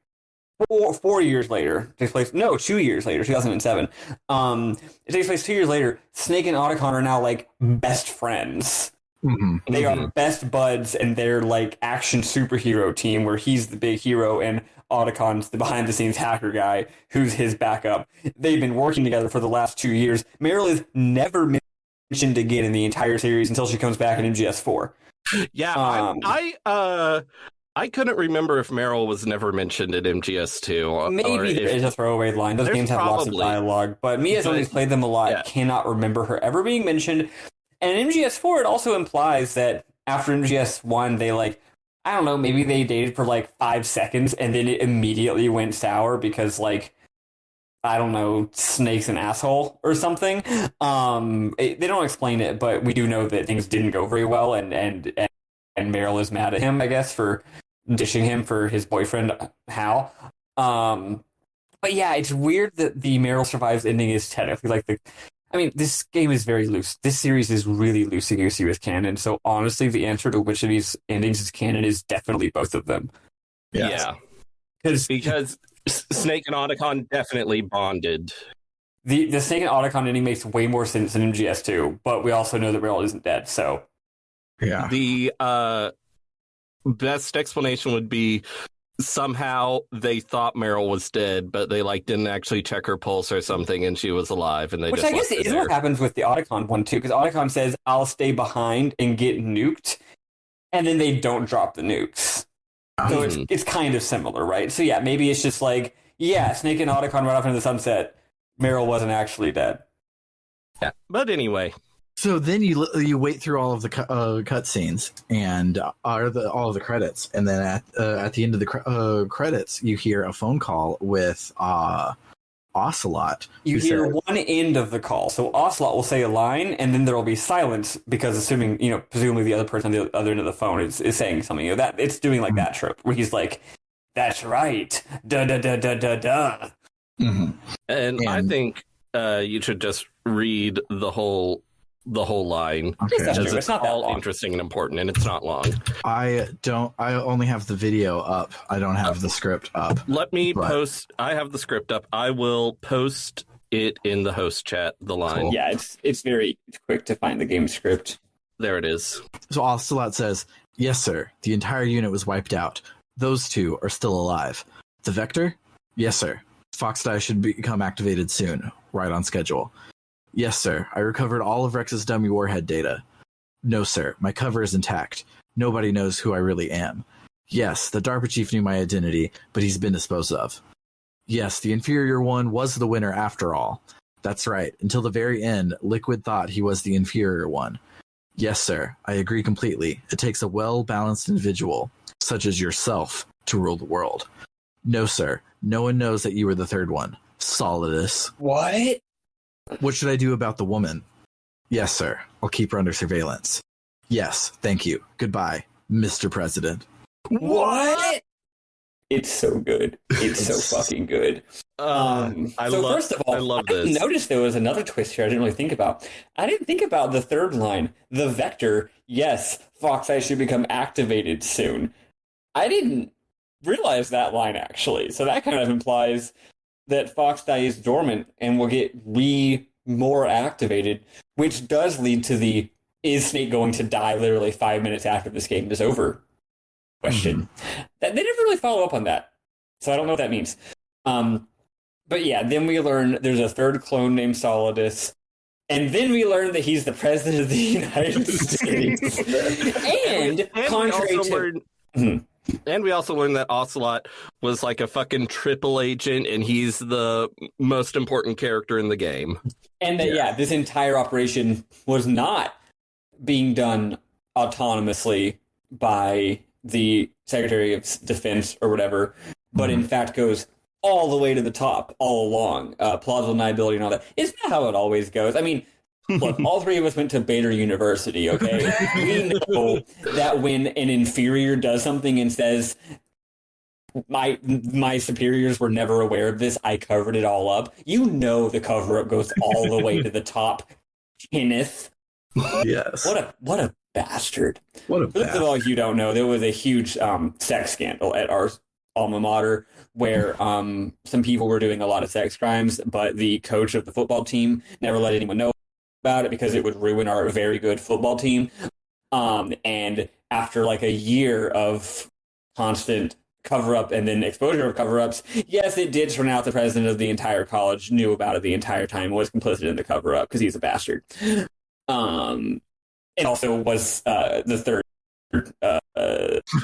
4 years later. It takes place, no, 2 years later, 2007. It takes place 2 years later. Snake and Otacon are now like best friends. Mm-hmm. They are best buds, and they're like action superhero team where he's the big hero and Otacon's the behind the scenes hacker guy who's his backup. They've been working together for the last 2 years. Meryl is never mentioned again in the entire series until she comes back in MGS4. Yeah, I couldn't remember if Meryl was never mentioned in MGS2. Maybe it's a throwaway line. Those games have lots of dialogue, but me as someone who's played them a lot cannot remember her ever being mentioned. And in MGS4, it also implies that after MGS1, they I don't know, maybe they dated for 5 seconds and then it immediately went sour because I don't know, Snake's an asshole or something. They don't explain it, but we do know that things didn't go very well, and Meryl is mad at him, I guess, for dishing him for his boyfriend Hal. But yeah, it's weird that the Meryl survives ending is technically this game is very loose. This series is really loosey-goosey with canon, so honestly, the answer to which of these endings is canon is definitely both of them. Yes. Yeah. Because Snake and Otacon definitely bonded. The Snake and Otacon ending makes way more sense than MGS2, but we also know that Meryl isn't dead, so... Yeah. The best explanation would be somehow they thought Meryl was dead, but they didn't actually check her pulse or something, and she was alive. And which I guess is what happens with the Otacon one too, because Otacon says, "I'll stay behind and get nuked," and then they don't drop the nukes. So it's kind of similar, right? So yeah, maybe it's just Snake and Otacon right off into the sunset. Meryl wasn't actually dead. Yeah, but anyway. So then you wait through all of the cutscenes and all of the credits, and then at the end of the credits, you hear a phone call with Ocelot. You hear one end of the call, so Ocelot will say a line, and then there will be silence because presumably the other person on the other end of the phone is saying something. That it's doing that trope where he's like, "That's right, da da da da da da." Mm-hmm. And I think you should just read the whole line. Okay. It's not that long. Interesting and important, and it's not long. I only have the video up. I don't have the script up. Let me post. I have the script up. I will post it in the host chat, the line. Cool. Yeah, it's very quick to find the game script. There it is. So Ocelot says, "Yes, sir. The entire unit was wiped out. Those two are still alive. The Vector? Yes, sir. Foxdie should become activated soon. Right on schedule. Yes, sir. I recovered all of Rex's dummy warhead data. No, sir. My cover is intact. Nobody knows who I really am. Yes, the DARPA chief knew my identity, but he's been disposed of. Yes, the inferior one was the winner after all. That's right. Until the very end, Liquid thought he was the inferior one. Yes, sir. I agree completely. It takes a well-balanced individual, such as yourself, to rule the world. No, sir. No one knows that you were the third one. Solidus." What? "What should I do about the woman?" "Yes, sir. I'll keep her under surveillance." "Yes, thank you. Goodbye, Mr. President." What? It's so good. It's so fucking good. First of all, I love this. Noticed there was another twist here I didn't really think about. I didn't think about the third line. The Vector, yes, Foxeye should become activated soon. I didn't realize that line, actually. So that kind of implies that Foxdie is dormant and will get more activated, which does lead to the "is Snake going to die literally 5 minutes after this game is over?" question. They never really follow up on that, so I don't know what that means. But yeah, then we learn there's a third clone named Solidus, and then we learn that he's the president of the United States. And contrary to... And we also learned that Ocelot was like a fucking triple agent, and he's the most important character in the game. And that, this entire operation was not being done autonomously by the Secretary of Defense or whatever, but in fact goes all the way to the top all along. Plausible deniability and all that. Isn't that how it always goes? I mean, look, all three of us went to Bader University, okay? We know that when an inferior does something and says, my superiors were never aware of this, I covered it all up. You know the cover-up goes all the way to the top. Kenneth. Yes. What a bastard. What a For those of all you don't know, there was a huge sex scandal at our alma mater where some people were doing a lot of sex crimes, but the coach of the football team never let anyone know about it because it would ruin our very good football team. And after like a year of constant cover-up and then exposure of cover-ups, yes, it did turn out the president of the entire college knew about it the entire time and was complicit in the cover-up because he's a bastard. It also was the third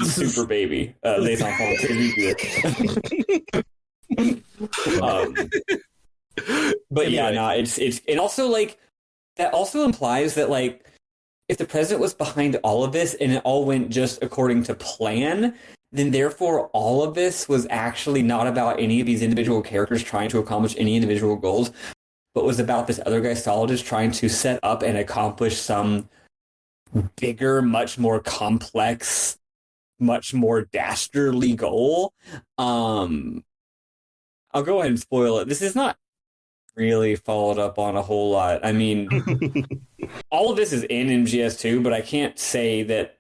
super baby. Les Enfants terribles. But anyway. It's it also like that also implies that like if the president was behind all of this and it all went just according to plan, then therefore all of this was actually not about any of these individual characters trying to accomplish any individual goals, but was about this other guy Solidus trying to set up and accomplish some bigger, much more complex, much more dastardly goal. I'll go ahead and spoil it. This is not really followed up on a whole lot. I mean, all of this is in MGS2, but I can't say that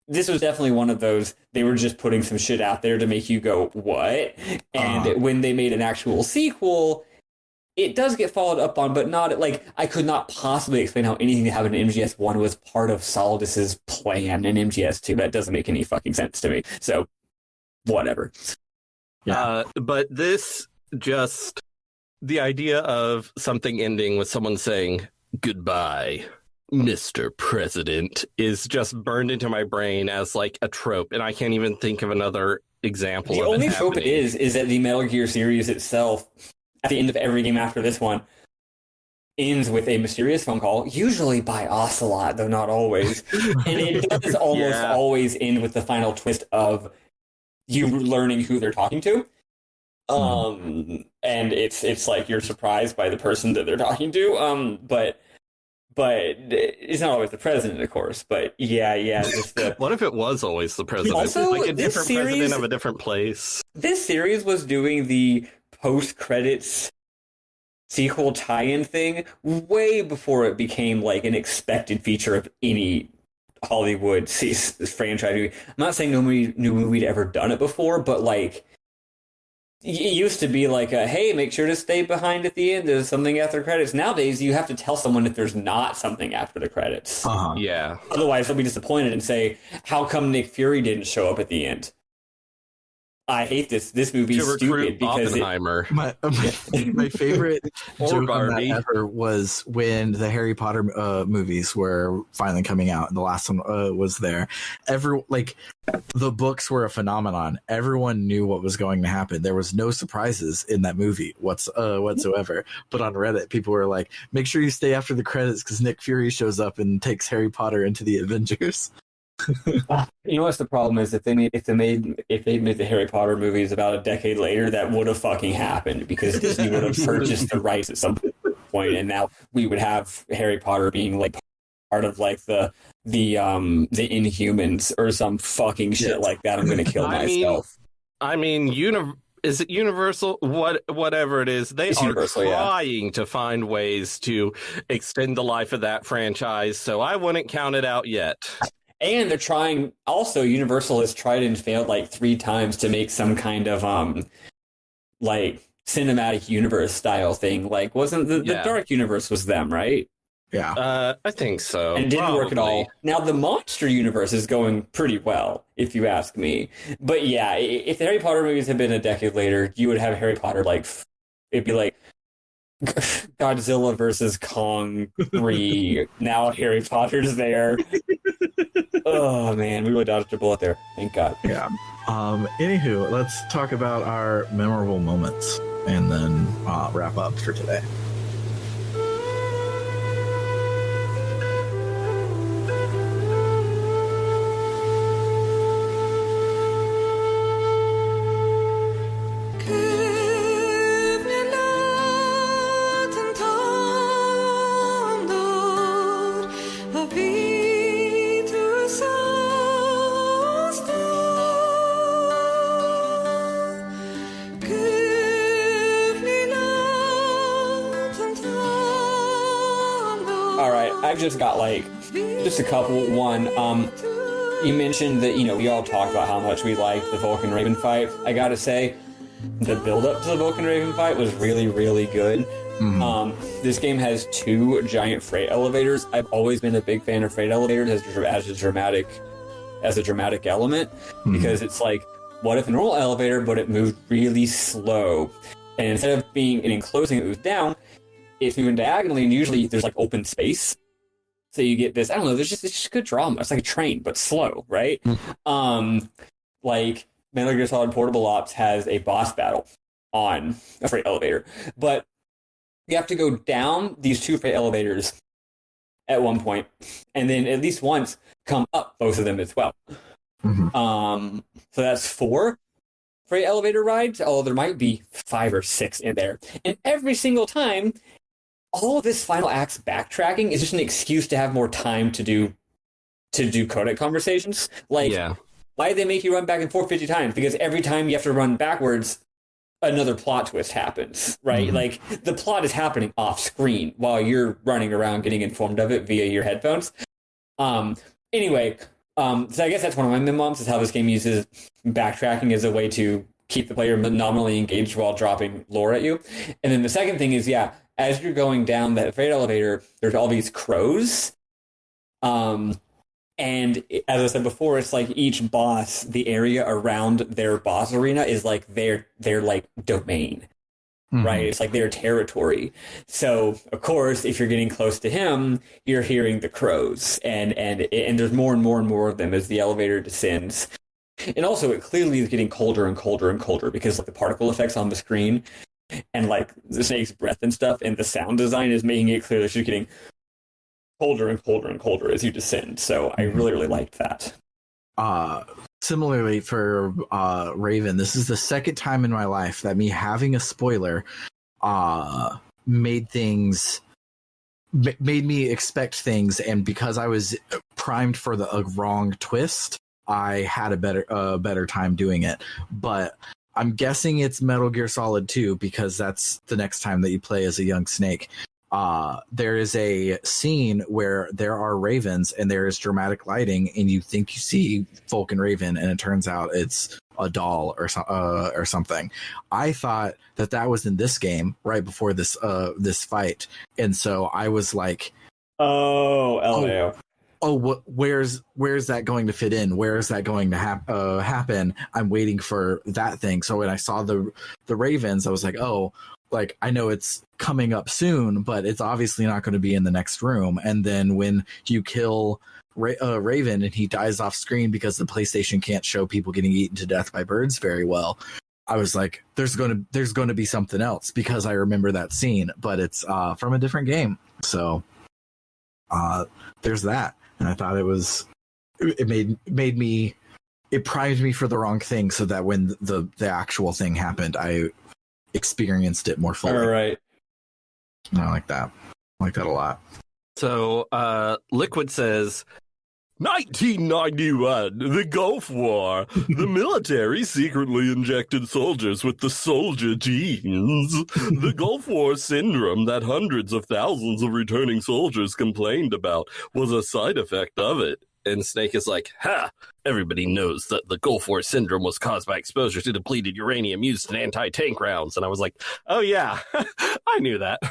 this was definitely one of those, they were just putting some shit out there to make you go, what? And when they made an actual sequel, it does get followed up on, but not like I could not possibly explain how anything that happened in MGS1 was part of Solidus's plan in MGS2. That doesn't make any fucking sense to me. So, whatever. Yeah. But this just, the idea of something ending with someone saying, goodbye, Mr. President, is just burned into my brain as like a trope, and I can't even think of another example of it. The only trope it is that the Metal Gear series itself, at the end of every game after this one, ends with a mysterious phone call, usually by Ocelot, though not always. And it does almost always end with the final twist of you learning who they're talking to. And it's like you're surprised by the person that they're talking to. But it's not always the president, of course. But just the... What if it was always the president? Also, like a different president of a different place. This series was doing the post-credits sequel tie-in thing way before it became like an expected feature of any Hollywood franchise. I'm not saying nobody knew we'd ever done it before, but like it used to be like hey, make sure to stay behind at the end. There's something after credits. Nowadays, you have to tell someone if there's not something after the credits. Yeah. Otherwise, they'll be disappointed and say, how come Nick Fury didn't show up at the end? I hate this. This movie's stupid because Oppenheimer. My favorite joke on that ever was when the Harry Potter movies were finally coming out, and the last one was there. The books were a phenomenon. Everyone knew what was going to happen. There was no surprises in that movie whatsoever. But on Reddit, people were like, "Make sure you stay after the credits because Nick Fury shows up and takes Harry Potter into the Avengers." You know what's the problem is if they made the Harry Potter movies about a decade later, that would have fucking happened because Disney would have purchased the rights at some point, and now we would have Harry Potter being like part of like the Inhumans or some fucking shit like that. I'm gonna kill myself. Is it Universal? Whatever it is, they are trying to find ways to extend the life of that franchise. So I wouldn't count it out yet. And they're trying, also, Universal has tried and failed like 3 times to make some kind of, like, cinematic universe style thing. Like, wasn't the Dark Universe was them, right? Yeah. I think so. And it didn't work at all. Now, the Monster Universe is going pretty well, if you ask me. But yeah, if the Harry Potter movies had been a decade later, you would have Harry Potter, like, it'd be like, Godzilla versus Kong 3. Now Harry Potter's there. Oh man, we really dodged a bullet there. Thank God. Yeah. Anywho, let's talk about our memorable moments and then wrap up for today. I've just got just a couple. One, you mentioned that we all talked about how much we liked the Vulcan Raven fight. I gotta say, the build up to the Vulcan Raven fight was really, really good. Mm-hmm. This game has 2 giant freight elevators. I've always been a big fan of freight elevators as a dramatic element, because it's like, what if a normal elevator, but it moved really slow, and instead of being an enclosing that moves down, it's moving diagonally, and usually there's open space. So you get this, I don't know, it's just good drama. It's like a train, but slow, right? Like Metal Gear Solid Portable Ops has a boss battle on a freight elevator, but you have to go down these 2 freight elevators at one point, and then at least once come up both of them as well. Mm-hmm. So that's 4 freight elevator rides, although there might be 5 or 6 in there. And every single time, all of this final act's backtracking is just an excuse to have more time to do codec conversations. Why did they make you run back and forth 50 times? Because every time you have to run backwards, another plot twist happens, right? Mm-hmm. The plot is happening off screen while you're running around getting informed of it via your headphones. Anyway, so I guess that's one of my memos, is how this game uses backtracking as a way to keep the player nominally engaged while dropping lore at you. And then the second thing is, as you're going down that freight elevator, there's all these crows. And as I said before, it's like each boss, the area around their boss arena is like their domain, right? It's like their territory. So, of course, if you're getting close to him, you're hearing the crows, and there's more and more and more of them as the elevator descends. And also, it clearly is getting colder and colder and colder because the particle effects on the screen and the snake's breath and stuff, and the sound design is making it clear that you're getting colder and colder and colder as you descend. So I really, really liked that. Similarly for Raven, this is the second time in my life that me having a spoiler made me expect things, and because I was primed for the wrong twist, I had a better time doing it. But I'm guessing it's Metal Gear Solid 2, because that's the next time that you play as a young Snake. There is a scene where there are ravens and there is dramatic lighting, and you think you see Vulcan Raven, and it turns out it's a doll or something. I thought that was in this game right before this fight, and so I was like, LMAO. Where's that going to fit in? Where is that going to happen? I'm waiting for that thing. So when I saw the ravens, I was like, I know it's coming up soon, but it's obviously not going to be in the next room. And then when you kill Raven and he dies off screen because the PlayStation can't show people getting eaten to death by birds very well, I was like, there's going to be something else, because I remember that scene, but it's from a different game. So there's that. And I thought it primed me for the wrong thing, so that when the actual thing happened, I experienced it more fully. All right. And I like that. I like that a lot. So Liquid says, 1991, the Gulf War. The military secretly injected soldiers with the soldier genes. The Gulf War syndrome that hundreds of thousands of returning soldiers complained about was a side effect of it. And Snake is like, everybody knows that the Gulf War syndrome was caused by exposure to depleted uranium used in anti-tank rounds. And I was like, oh yeah, I knew that.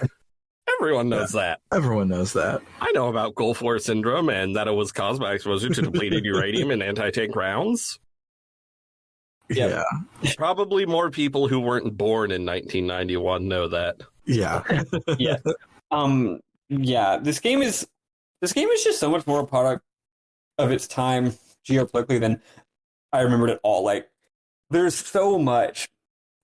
Everyone knows that. Everyone knows that. I know about Gulf War syndrome and that it was caused by exposure to depleted uranium in anti-tank rounds. Yeah. Probably more people who weren't born in 1991 know that. Yeah. Yeah. This game is just so much more a product of its time geopolitically than I remembered it all. Like, there's so much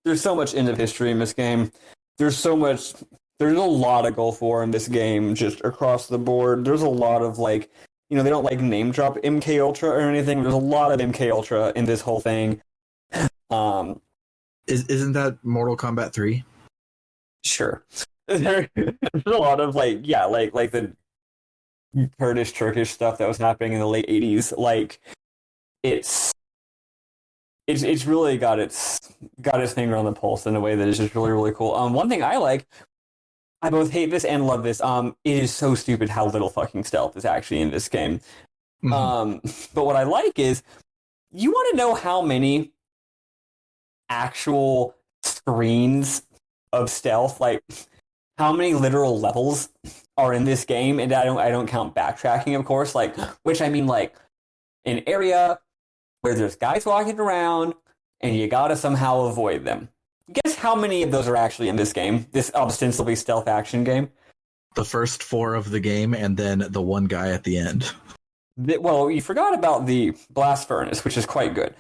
end of history in this game. There's a lot of Gulf War in this game, just across the board. There's a lot of, like, you know, they don't like name drop MK Ultra or anything. There's a lot of MK Ultra in this whole thing. Isn't that Mortal Kombat 3? Sure. There's a lot of, like the Kurdish Turkish stuff that was happening in the late 80s. Like, it's really got its finger on the pulse in a way that is just really, really cool. One thing I like, I both hate this and love this. It is so stupid how little fucking stealth is actually in this game. Mm-hmm. But what I like is, you want to know how many actual screens of stealth, like how many literal levels are in this game, and I don't count backtracking, of course. Like, which I mean, like, an area where there's guys walking around and you gotta somehow avoid them. Guess how many of those are actually in this game? This ostensibly stealth action game. The first 4 of the game, and then the one guy at the end. Well, you forgot about the blast furnace, which is quite good.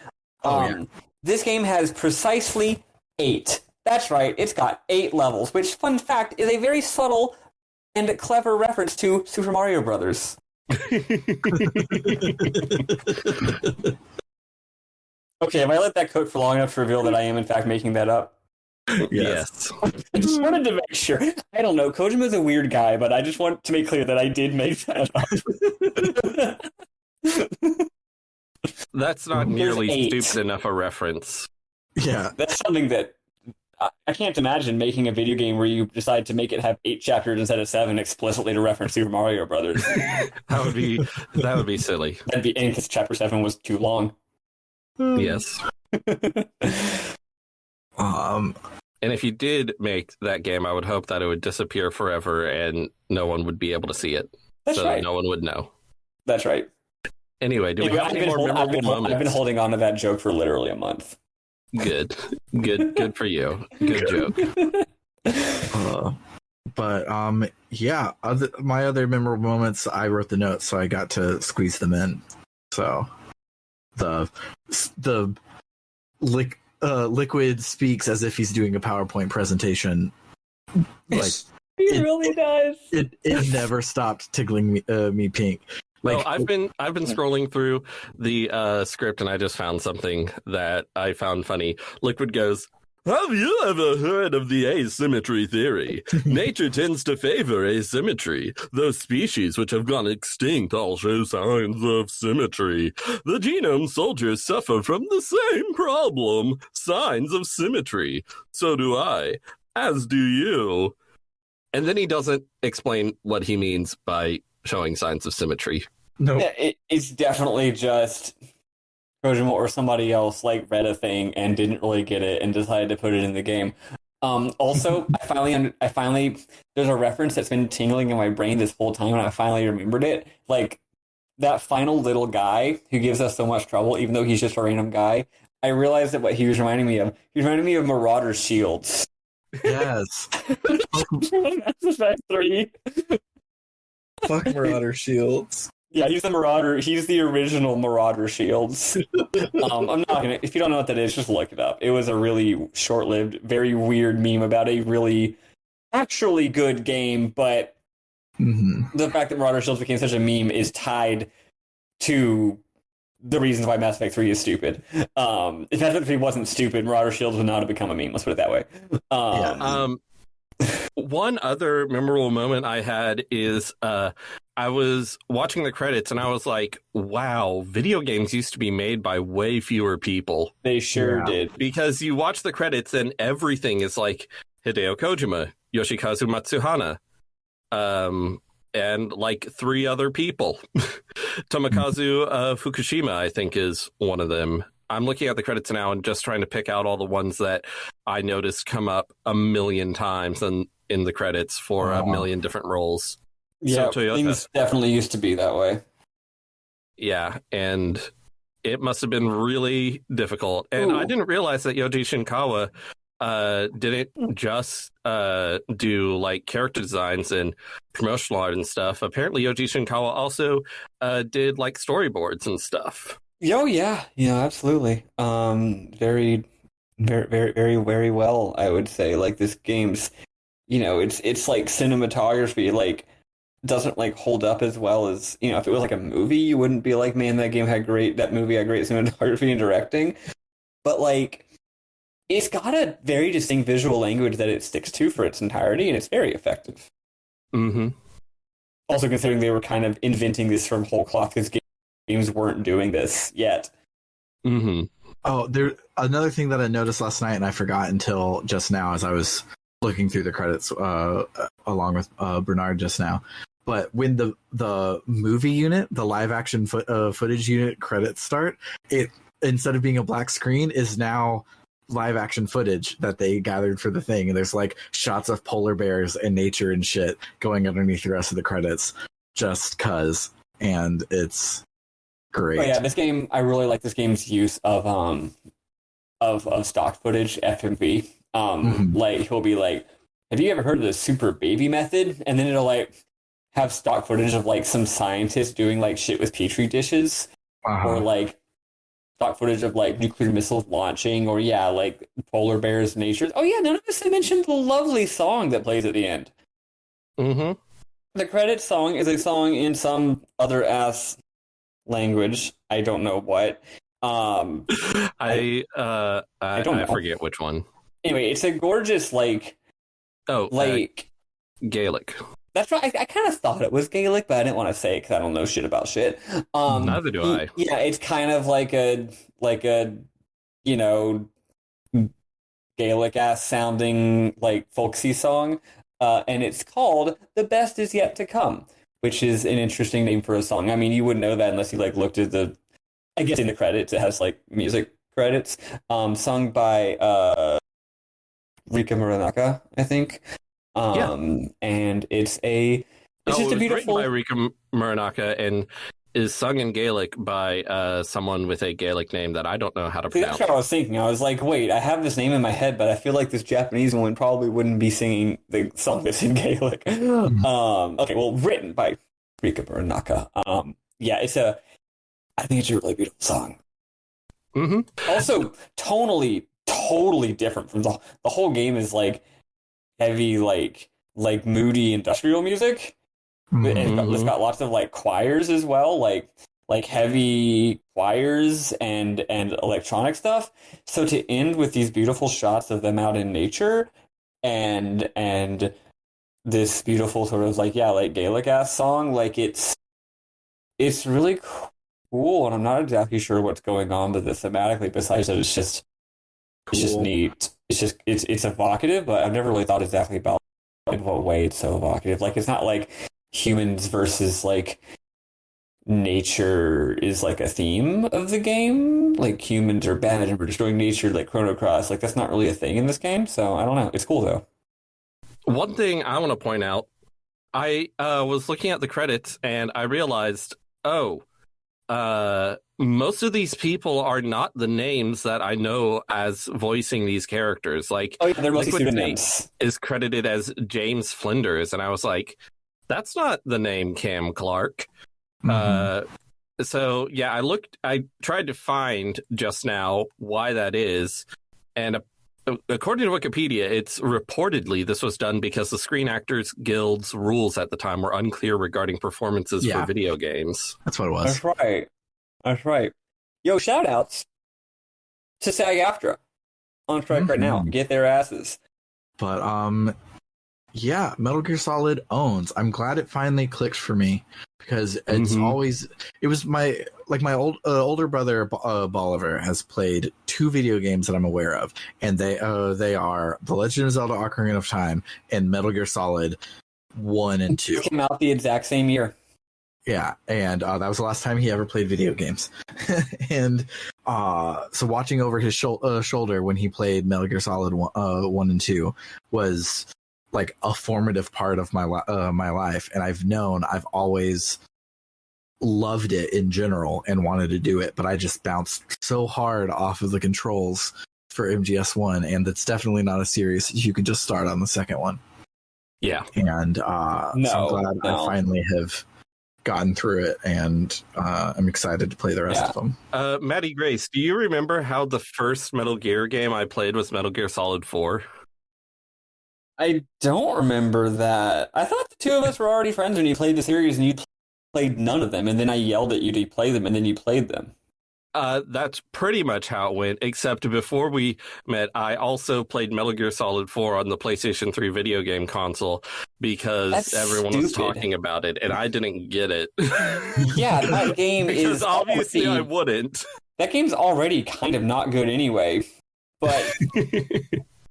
Yeah. This game has precisely 8. That's right, it's got 8 levels, which, fun fact, is a very subtle and clever reference to Super Mario Brothers. Okay, have I let that cook for long enough to reveal that I am, in fact, making that up? Yes. I just wanted to make sure. I don't know, Kojima's a weird guy, but I just want to make clear that I did make that up. That's not nearly 8. stupid enough a reference. Yeah. That's something that I can't imagine, making a video game where you decide to make it have 8 chapters instead of 7 explicitly to reference Super Mario Brothers. That would be silly. That'd be because chapter 7 was too long. Yes. Um, And if you did make that game, I would hope that it would disappear forever and no one would be able to see it. That's so right. that no one would know. That's right. Anyway, do we have any more memorable moments? I've been holding on to that joke for literally a month. Good for you. Good joke. Yeah. My other memorable moments, I wrote the notes, so I got to squeeze them in. So the Liquid speaks as if he's doing a PowerPoint presentation. Like, he really does. It never stopped tickling me pink. Like, Well, I've been scrolling through the script and I just found something that I found funny. Liquid goes, "Have you ever heard of the asymmetry theory? Nature tends to favor asymmetry. Those species which have gone extinct all show signs of symmetry. The genome soldiers suffer from the same problem, signs of symmetry. So do I, as do you." And then he doesn't explain what he means by showing signs of symmetry. no. Yeah, it's definitely just Kojima or somebody else like read a thing and didn't really get it and decided to put it in the game. Also, I finally there's a reference that's been tingling in my brain this whole time, and I finally remembered it. Like, that final little guy who gives us so much trouble, even though he's just a random guy. I realized that what he was reminding me of. He was reminding me of Marauder Shields. Yes. Mass Effect 3. Fuck Marauder Shields. Yeah, he's the Marauder. He's the original Marauder Shields. I'm not gonna. If you don't know what that is, just look it up. It was a really short-lived, very weird meme about a really, actually good game, but the fact that Marauder Shields became such a meme is tied to the reasons why Mass Effect 3 is stupid. If Mass Effect 3 wasn't stupid, Marauder Shields would not have become a meme. Let's put it that way. One other memorable moment I had is I was watching the credits and I was like, wow, video games used to be made by way fewer people. They sure did. Because you watch the credits and everything is like Hideo Kojima, Yoshikazu Matsuhana, and like 3 other people. Tomokazu Fukushima, I think, is one of them. I'm looking at the credits now and just trying to pick out all the ones that I noticed come up a million times in the credits for a million different roles. Yeah, so things definitely used to be that way. Yeah, and it must have been really difficult. And I didn't realize that Yoji Shinkawa didn't just do like character designs and promotional art and stuff. Apparently, Yoji Shinkawa also did like storyboards and stuff. Oh yeah, absolutely. Very, very, very, very, very well. I would say like this game's, it's like cinematography like doesn't like hold up as well as if it was like a movie, you wouldn't be like, man, that movie had great cinematography and directing, but like. It's got a very distinct visual language that it sticks to for its entirety, and it's very effective. Mm-hmm. Also, considering they were kind of inventing this from whole cloth, because games weren't doing this yet. Mm-hmm. Oh, another thing that I noticed last night, and I forgot until just now as I was looking through the credits along with Bernard just now. But when the movie unit, the live action footage unit credits start, it instead of being a black screen is now live action footage that they gathered for the thing, and there's like shots of polar bears and nature and shit going underneath the rest of the credits just cuz, and it's great. Oh yeah, this game, I really like this game's use of stock footage, FMV. Like he'll be like, have you ever heard of the super baby method? And then it'll like have stock footage of like some scientists doing like shit with petri dishes, or like stock footage of like nuclear missiles launching, or like polar bears, nature. Oh yeah, none of us mentioned the lovely song that plays at the end. Mm-hmm. The credit song is a song in some other ass language. I don't know what. I don't know. I forget which one. Anyway, it's a gorgeous like Gaelic. That's right. I kind of thought it was Gaelic, but I didn't want to say it because I don't know shit about shit. Neither do I. Yeah, it's kind of like a Gaelic ass sounding like folksy song, and it's called "The Best Is Yet to Come," which is an interesting name for a song. I mean, you wouldn't know that unless you like looked at the. I guess in the credits it has like music credits, sung by Rika Muranaka, I think. And it's just a beautiful. Written by Rika Muranaka and is sung in Gaelic by someone with a Gaelic name that I don't know how to pronounce. That's what I was thinking. I was like, wait, I have this name in my head, but I feel like this Japanese one probably wouldn't be singing the song that's in Gaelic. Okay, well, written by Rika Muranaka. I think it's a really beautiful song. Mm-hmm. Also, tonally, totally different from the whole game is like heavy, like moody industrial music. Mm-hmm. It's got lots of like choirs as well, like heavy choirs and electronic stuff. So to end with these beautiful shots of them out in nature and this beautiful sort of like Gaelic ass song, like it's really cool, and I'm not exactly sure what's going on with it thematically besides that it's just neat. It's evocative, but I've never really thought exactly about in what way it's so evocative. Like it's not like humans versus like nature is like a theme of the game. Like humans are bad and we're destroying nature, like Chrono Cross. Like that's not really a thing in this game. So I don't know. It's cool though. One thing I want to point out, I was looking at the credits and I realized, most of these people are not the names that I know as voicing these characters. Like, they're mostly pseudonyms. Is credited as James Flinders, and I was like, that's not the name Cam Clark. Mm-hmm. So yeah, I tried to find just now why that is, and according to Wikipedia, it's reportedly this was done because the Screen Actors Guild's rules at the time were unclear regarding performances for video games. That's what it was. That's right. Yo, shout outs to SAG-AFTRA on strike right now. Get their asses. But yeah, Metal Gear Solid owns. I'm glad it finally clicked for me because it's always it was my older brother Bolivar has played 2 video games that I'm aware of, and they are The Legend of Zelda: Ocarina of Time and Metal Gear Solid 1 and 2. Came out the exact same year. Yeah, and that was the last time he ever played video games. And so watching over his shoulder when he played Metal Gear Solid 1 and 2 was like a formative part of my life, and I've always loved it in general and wanted to do it, but I just bounced so hard off of the controls for MGS1, and that's definitely not a series you can just start on the second one. Yeah. And so I'm glad I finally have gotten through it, and I'm excited to play the rest of them. Maddie Grace, do you remember how the first Metal Gear game I played was Metal Gear Solid 4? I don't remember that. I thought the two of us were already friends when you played the series, and you played none of them, and then I yelled at you to play them, and then you played them. That's pretty much how it went, except before we met, I also played Metal Gear Solid 4 on the PlayStation 3 video game console because everyone was talking about it, and I didn't get it. Yeah, that game because obviously I wouldn't. That game's already kind of not good anyway, but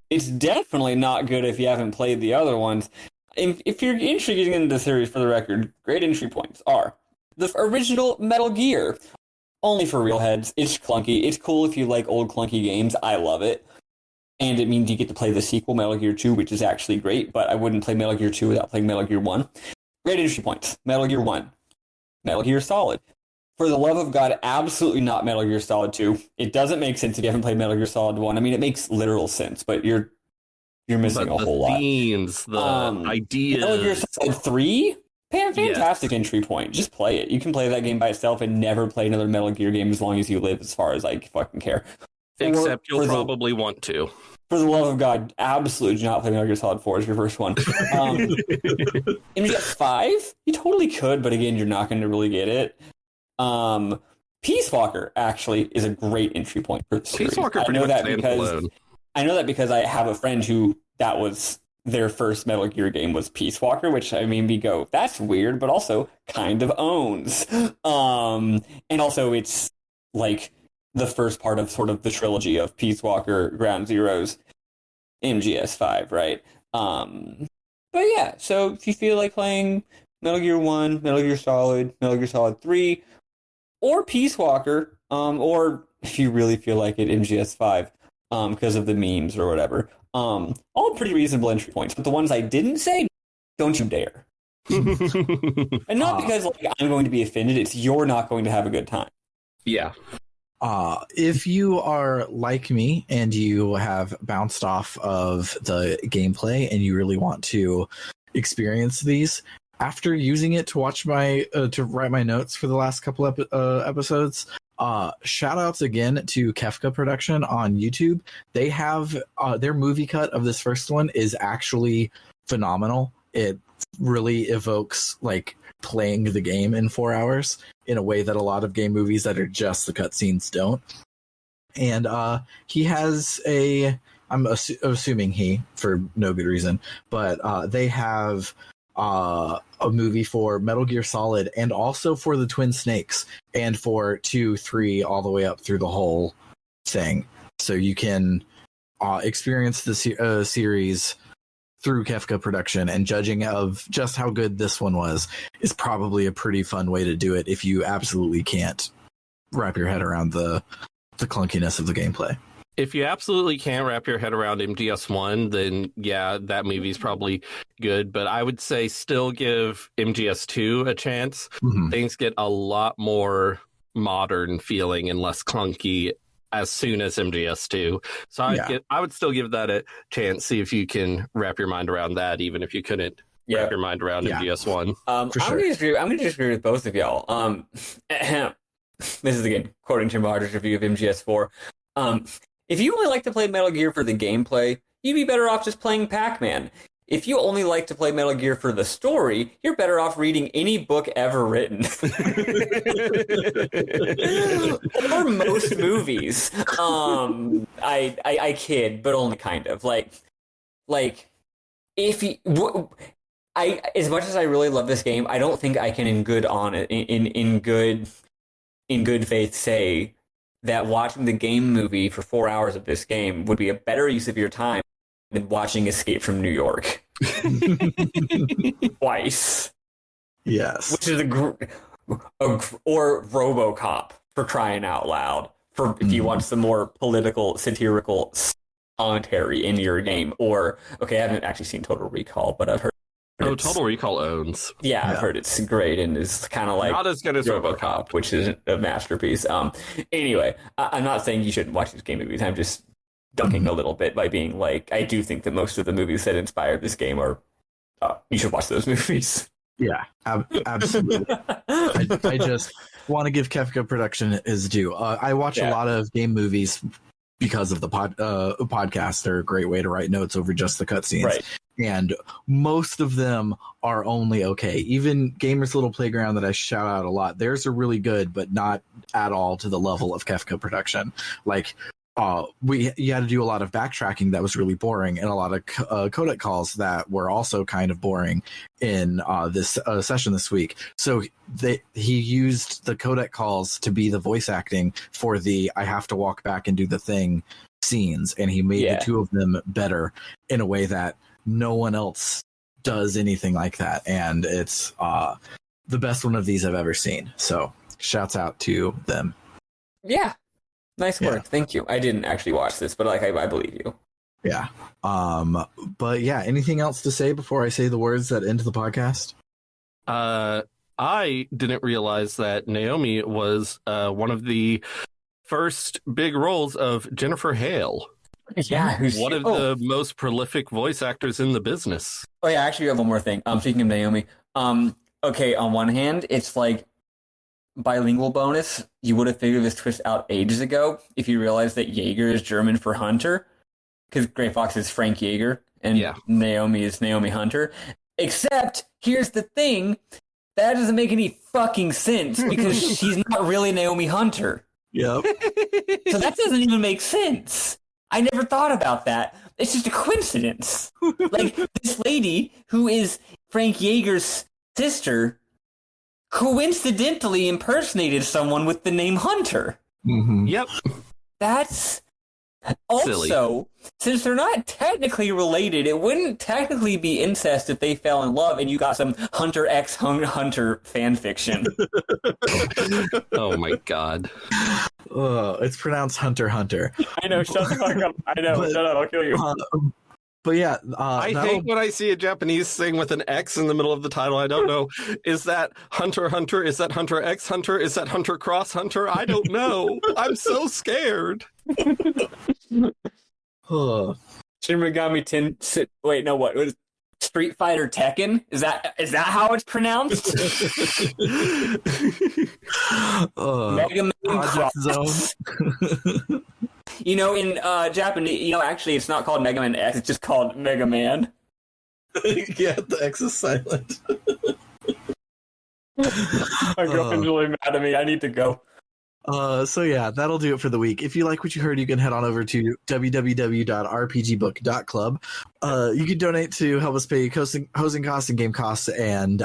it's definitely not good if you haven't played the other ones. If you're interested in getting into the series, for the record, great entry points are the original Metal Gear. Only for real heads. It's clunky. It's cool if you like old clunky games. I love it. And it means you get to play the sequel, Metal Gear 2, which is actually great, but I wouldn't play Metal Gear 2 without playing Metal Gear 1. Great entry points. Metal Gear 1. Metal Gear Solid. For the love of God, absolutely not Metal Gear Solid 2. It doesn't make sense if you haven't played Metal Gear Solid 1. I mean, it makes literal sense, but you're missing a whole lot. The themes, the ideas. Metal Gear Solid 3? Fantastic entry point. Just play it. You can play that game by itself and never play another Metal Gear game as long as you live, as far as I fucking care. Except you'll probably want to. For the love of God, absolutely do not play Metal Gear Solid 4 as your first one. MGS 5? You totally could, but again, you're not going to really get it. Peace Walker, actually, is a great entry point for the series. Peace Walker pretty much stands alone. I know that because I have a friend who that was their first Metal Gear game was Peace Walker, which, I mean, we go, that's weird, but also kind of owns. And also it's like the first part of sort of the trilogy of Peace Walker, Ground Zeroes, MGS5, right? But yeah, so if you feel like playing Metal Gear 1, Metal Gear Solid, Metal Gear Solid 3, or Peace Walker, or if you really feel like it, MGS5, because of the memes or whatever, all pretty reasonable entry points, but the ones I didn't say, don't you dare. And not because like I'm going to be offended, it's you're not going to have a good time. Yeah. If you are like me and you have bounced off of the gameplay and you really want to experience these, after using it to watch to write my notes for the last couple episodes, shout outs again to Kefka Production on YouTube. They have their movie cut of this first one is actually phenomenal. It really evokes like playing the game in 4 hours in a way that a lot of game movies that are just the cutscenes don't. And he has I'm assuming he, for no good reason, but they have a movie for Metal Gear Solid and also for the Twin Snakes and for 2, 3, all the way up through the whole thing. So you can experience the series through Kefka Production, and judging of just how good this one was is probably a pretty fun way to do it if you absolutely can't wrap your head around the clunkiness of the gameplay. If you absolutely can't wrap your head around MGS1, then yeah, that movie's probably good. But I would say still give MGS2 a chance. Mm-hmm. Things get a lot more modern feeling and less clunky as soon as MGS2. So I would still give that a chance, see if you can wrap your mind around that, even if you couldn't wrap your mind around MGS1. I'm going to disagree with both of y'all. This is, again, quoting Tim Rogers' review of MGS4. If you only like to play Metal Gear for the gameplay, you'd be better off just playing Pac-Man. If you only like to play Metal Gear for the story, you're better off reading any book ever written. Or most movies. I kid, but only kind of. Like if you, as much as I really love this game, I don't think I can in good faith say that watching the game movie for 4 hours of this game would be a better use of your time than watching Escape from New York. Twice. Yes. Which is or RoboCop, for crying out loud. For if you want some more political, satirical commentary in your game. Or, okay, I haven't actually seen Total Recall, but I've heard Total Recall owns. Yeah, I've heard it's great and is kind of like not as good as RoboCop, which is a masterpiece. Anyway, I'm not saying you shouldn't watch these game movies. I'm just ducking a little bit by being like, I do think that most of the movies that inspired this game are, you should watch those movies. Yeah, absolutely. I just want to give Kefka Production his due. I watch a lot of game movies because of the podcast. They're a great way to write notes over just the cutscenes. Right. And most of them are only okay. Even Gamer's Little Playground that I shout out a lot, theirs are really good, but not at all to the level of Kefka Production. Like, you had to do a lot of backtracking that was really boring, and a lot of codec calls that were also kind of boring in this session this week. So he used the codec calls to be the voice acting for the I have to walk back and do the thing scenes, and he made the two of them better in a way that no one else does anything like that. And it's the best one of these I've ever seen. So shouts out to them. Yeah. Nice work. Thank you. I didn't actually watch this, but like I believe you. Yeah. But yeah, anything else to say before I say the words that end the podcast? I didn't realize that Naomi was one of the first big roles of Jennifer Hale. Yeah, who's one of the most prolific voice actors in the business. Oh yeah, actually, I have one more thing. Speaking of Naomi, okay, on one hand, it's like bilingual bonus. You would have figured this twist out ages ago if you realized that Jaeger is German for hunter, because Gray Fox is Frank Jaeger and Naomi is Naomi Hunter. Except, here's the thing, that doesn't make any fucking sense because she's not really Naomi Hunter. Yep. So that doesn't even make sense. I never thought about that. It's just a coincidence. Like, this lady who is Frank Jaeger's sister coincidentally impersonated someone with the name Hunter. Mm-hmm. Yep. That's also, silly. Since they're not technically related, it wouldn't technically be incest if they fell in love and you got some Hunter x Hunter fan fiction. Oh my god. It's pronounced Hunter Hunter. I know, shut the fuck up. I know, shut up, I'll kill you. But yeah, I hate when I see a Japanese thing with an X in the middle of the title. I don't know. Is that Hunter Hunter? Is that Hunter X Hunter? Is that Hunter Cross Hunter? I don't know. I'm so scared. Shin Megami Wait, no, what? Street Fighter Tekken? Is that how it's pronounced? Mega Man Cross Zone. You know, in Japanese, actually, it's not called Mega Man X. It's just called Mega Man. Yeah, the X is silent. My girlfriend's really mad at me. I need to go. So yeah, that'll do it for the week. If you like what you heard, you can head on over to www.rpgbook.club. You can donate to help us pay hosting costs and game costs, and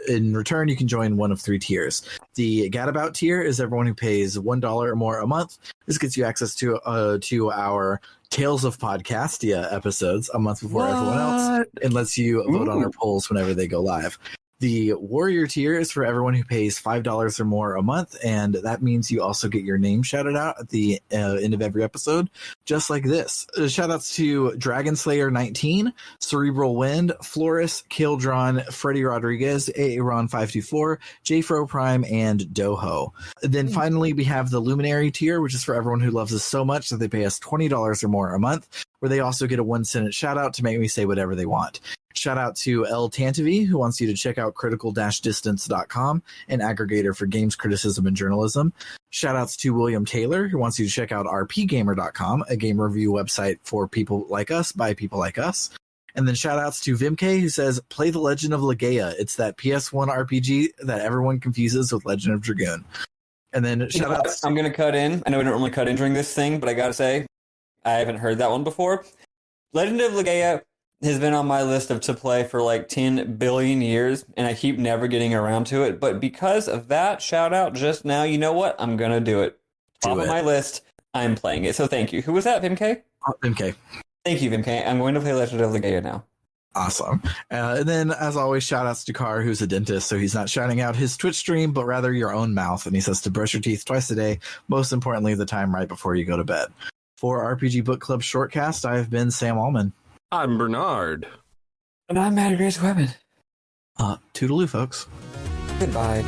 in return, you can join one of 3 tiers. The Gadabout tier is everyone who pays $1 or more a month. This gets you access to our Tales of Podcastia episodes a month before everyone else, and lets you vote on our polls whenever they go live. The Warrior tier is for everyone who pays $5 or more a month, and that means you also get your name shouted out at the end of every episode, just like this. Shoutouts to Dragonslayer19, Cerebral Wind, Floris, Kildron, Freddie Rodriguez, Aaron524, Jfro Prime, and Doho. Then finally, we have the Luminary tier, which is for everyone who loves us so much that they pay us $20 or more a month, where they also get a 1-sentence shout out to make me say whatever they want. Shout out to El Tantavi, who wants you to check out critical-distance.com, an aggregator for games criticism and journalism. Shout outs to William Taylor, who wants you to check out rpgamer.com, a game review website for people like us by people like us. And then shout outs to Vimk, who says, play The Legend of Legaia. It's that PS1 RPG that everyone confuses with Legend of Dragoon. And then shout outs. I'm going to cut in. I know we don't normally cut in during this thing, but I got to say, I haven't heard that one before. Legend of Legaia has been on my list to play for like 10 billion years, and I keep never getting around to it. But because of that shout out just now, you know what? I'm going to do it. Top of my list, I'm playing it. So thank you. Who was that, Vimk? Vimk. Thank you, Vimk. I'm going to play Legend of Legaia now. Awesome. And then, as always, shout outs to Carr, who's a dentist, so he's not shouting out his Twitch stream, but rather your own mouth. And he says to brush your teeth twice a day, most importantly, the time right before you go to bed. For RPG Book Club Shortcast, I have been Sam Allman. I'm Bernard. And I'm Matt Grace Webben. Toodaloo, folks. Goodbye.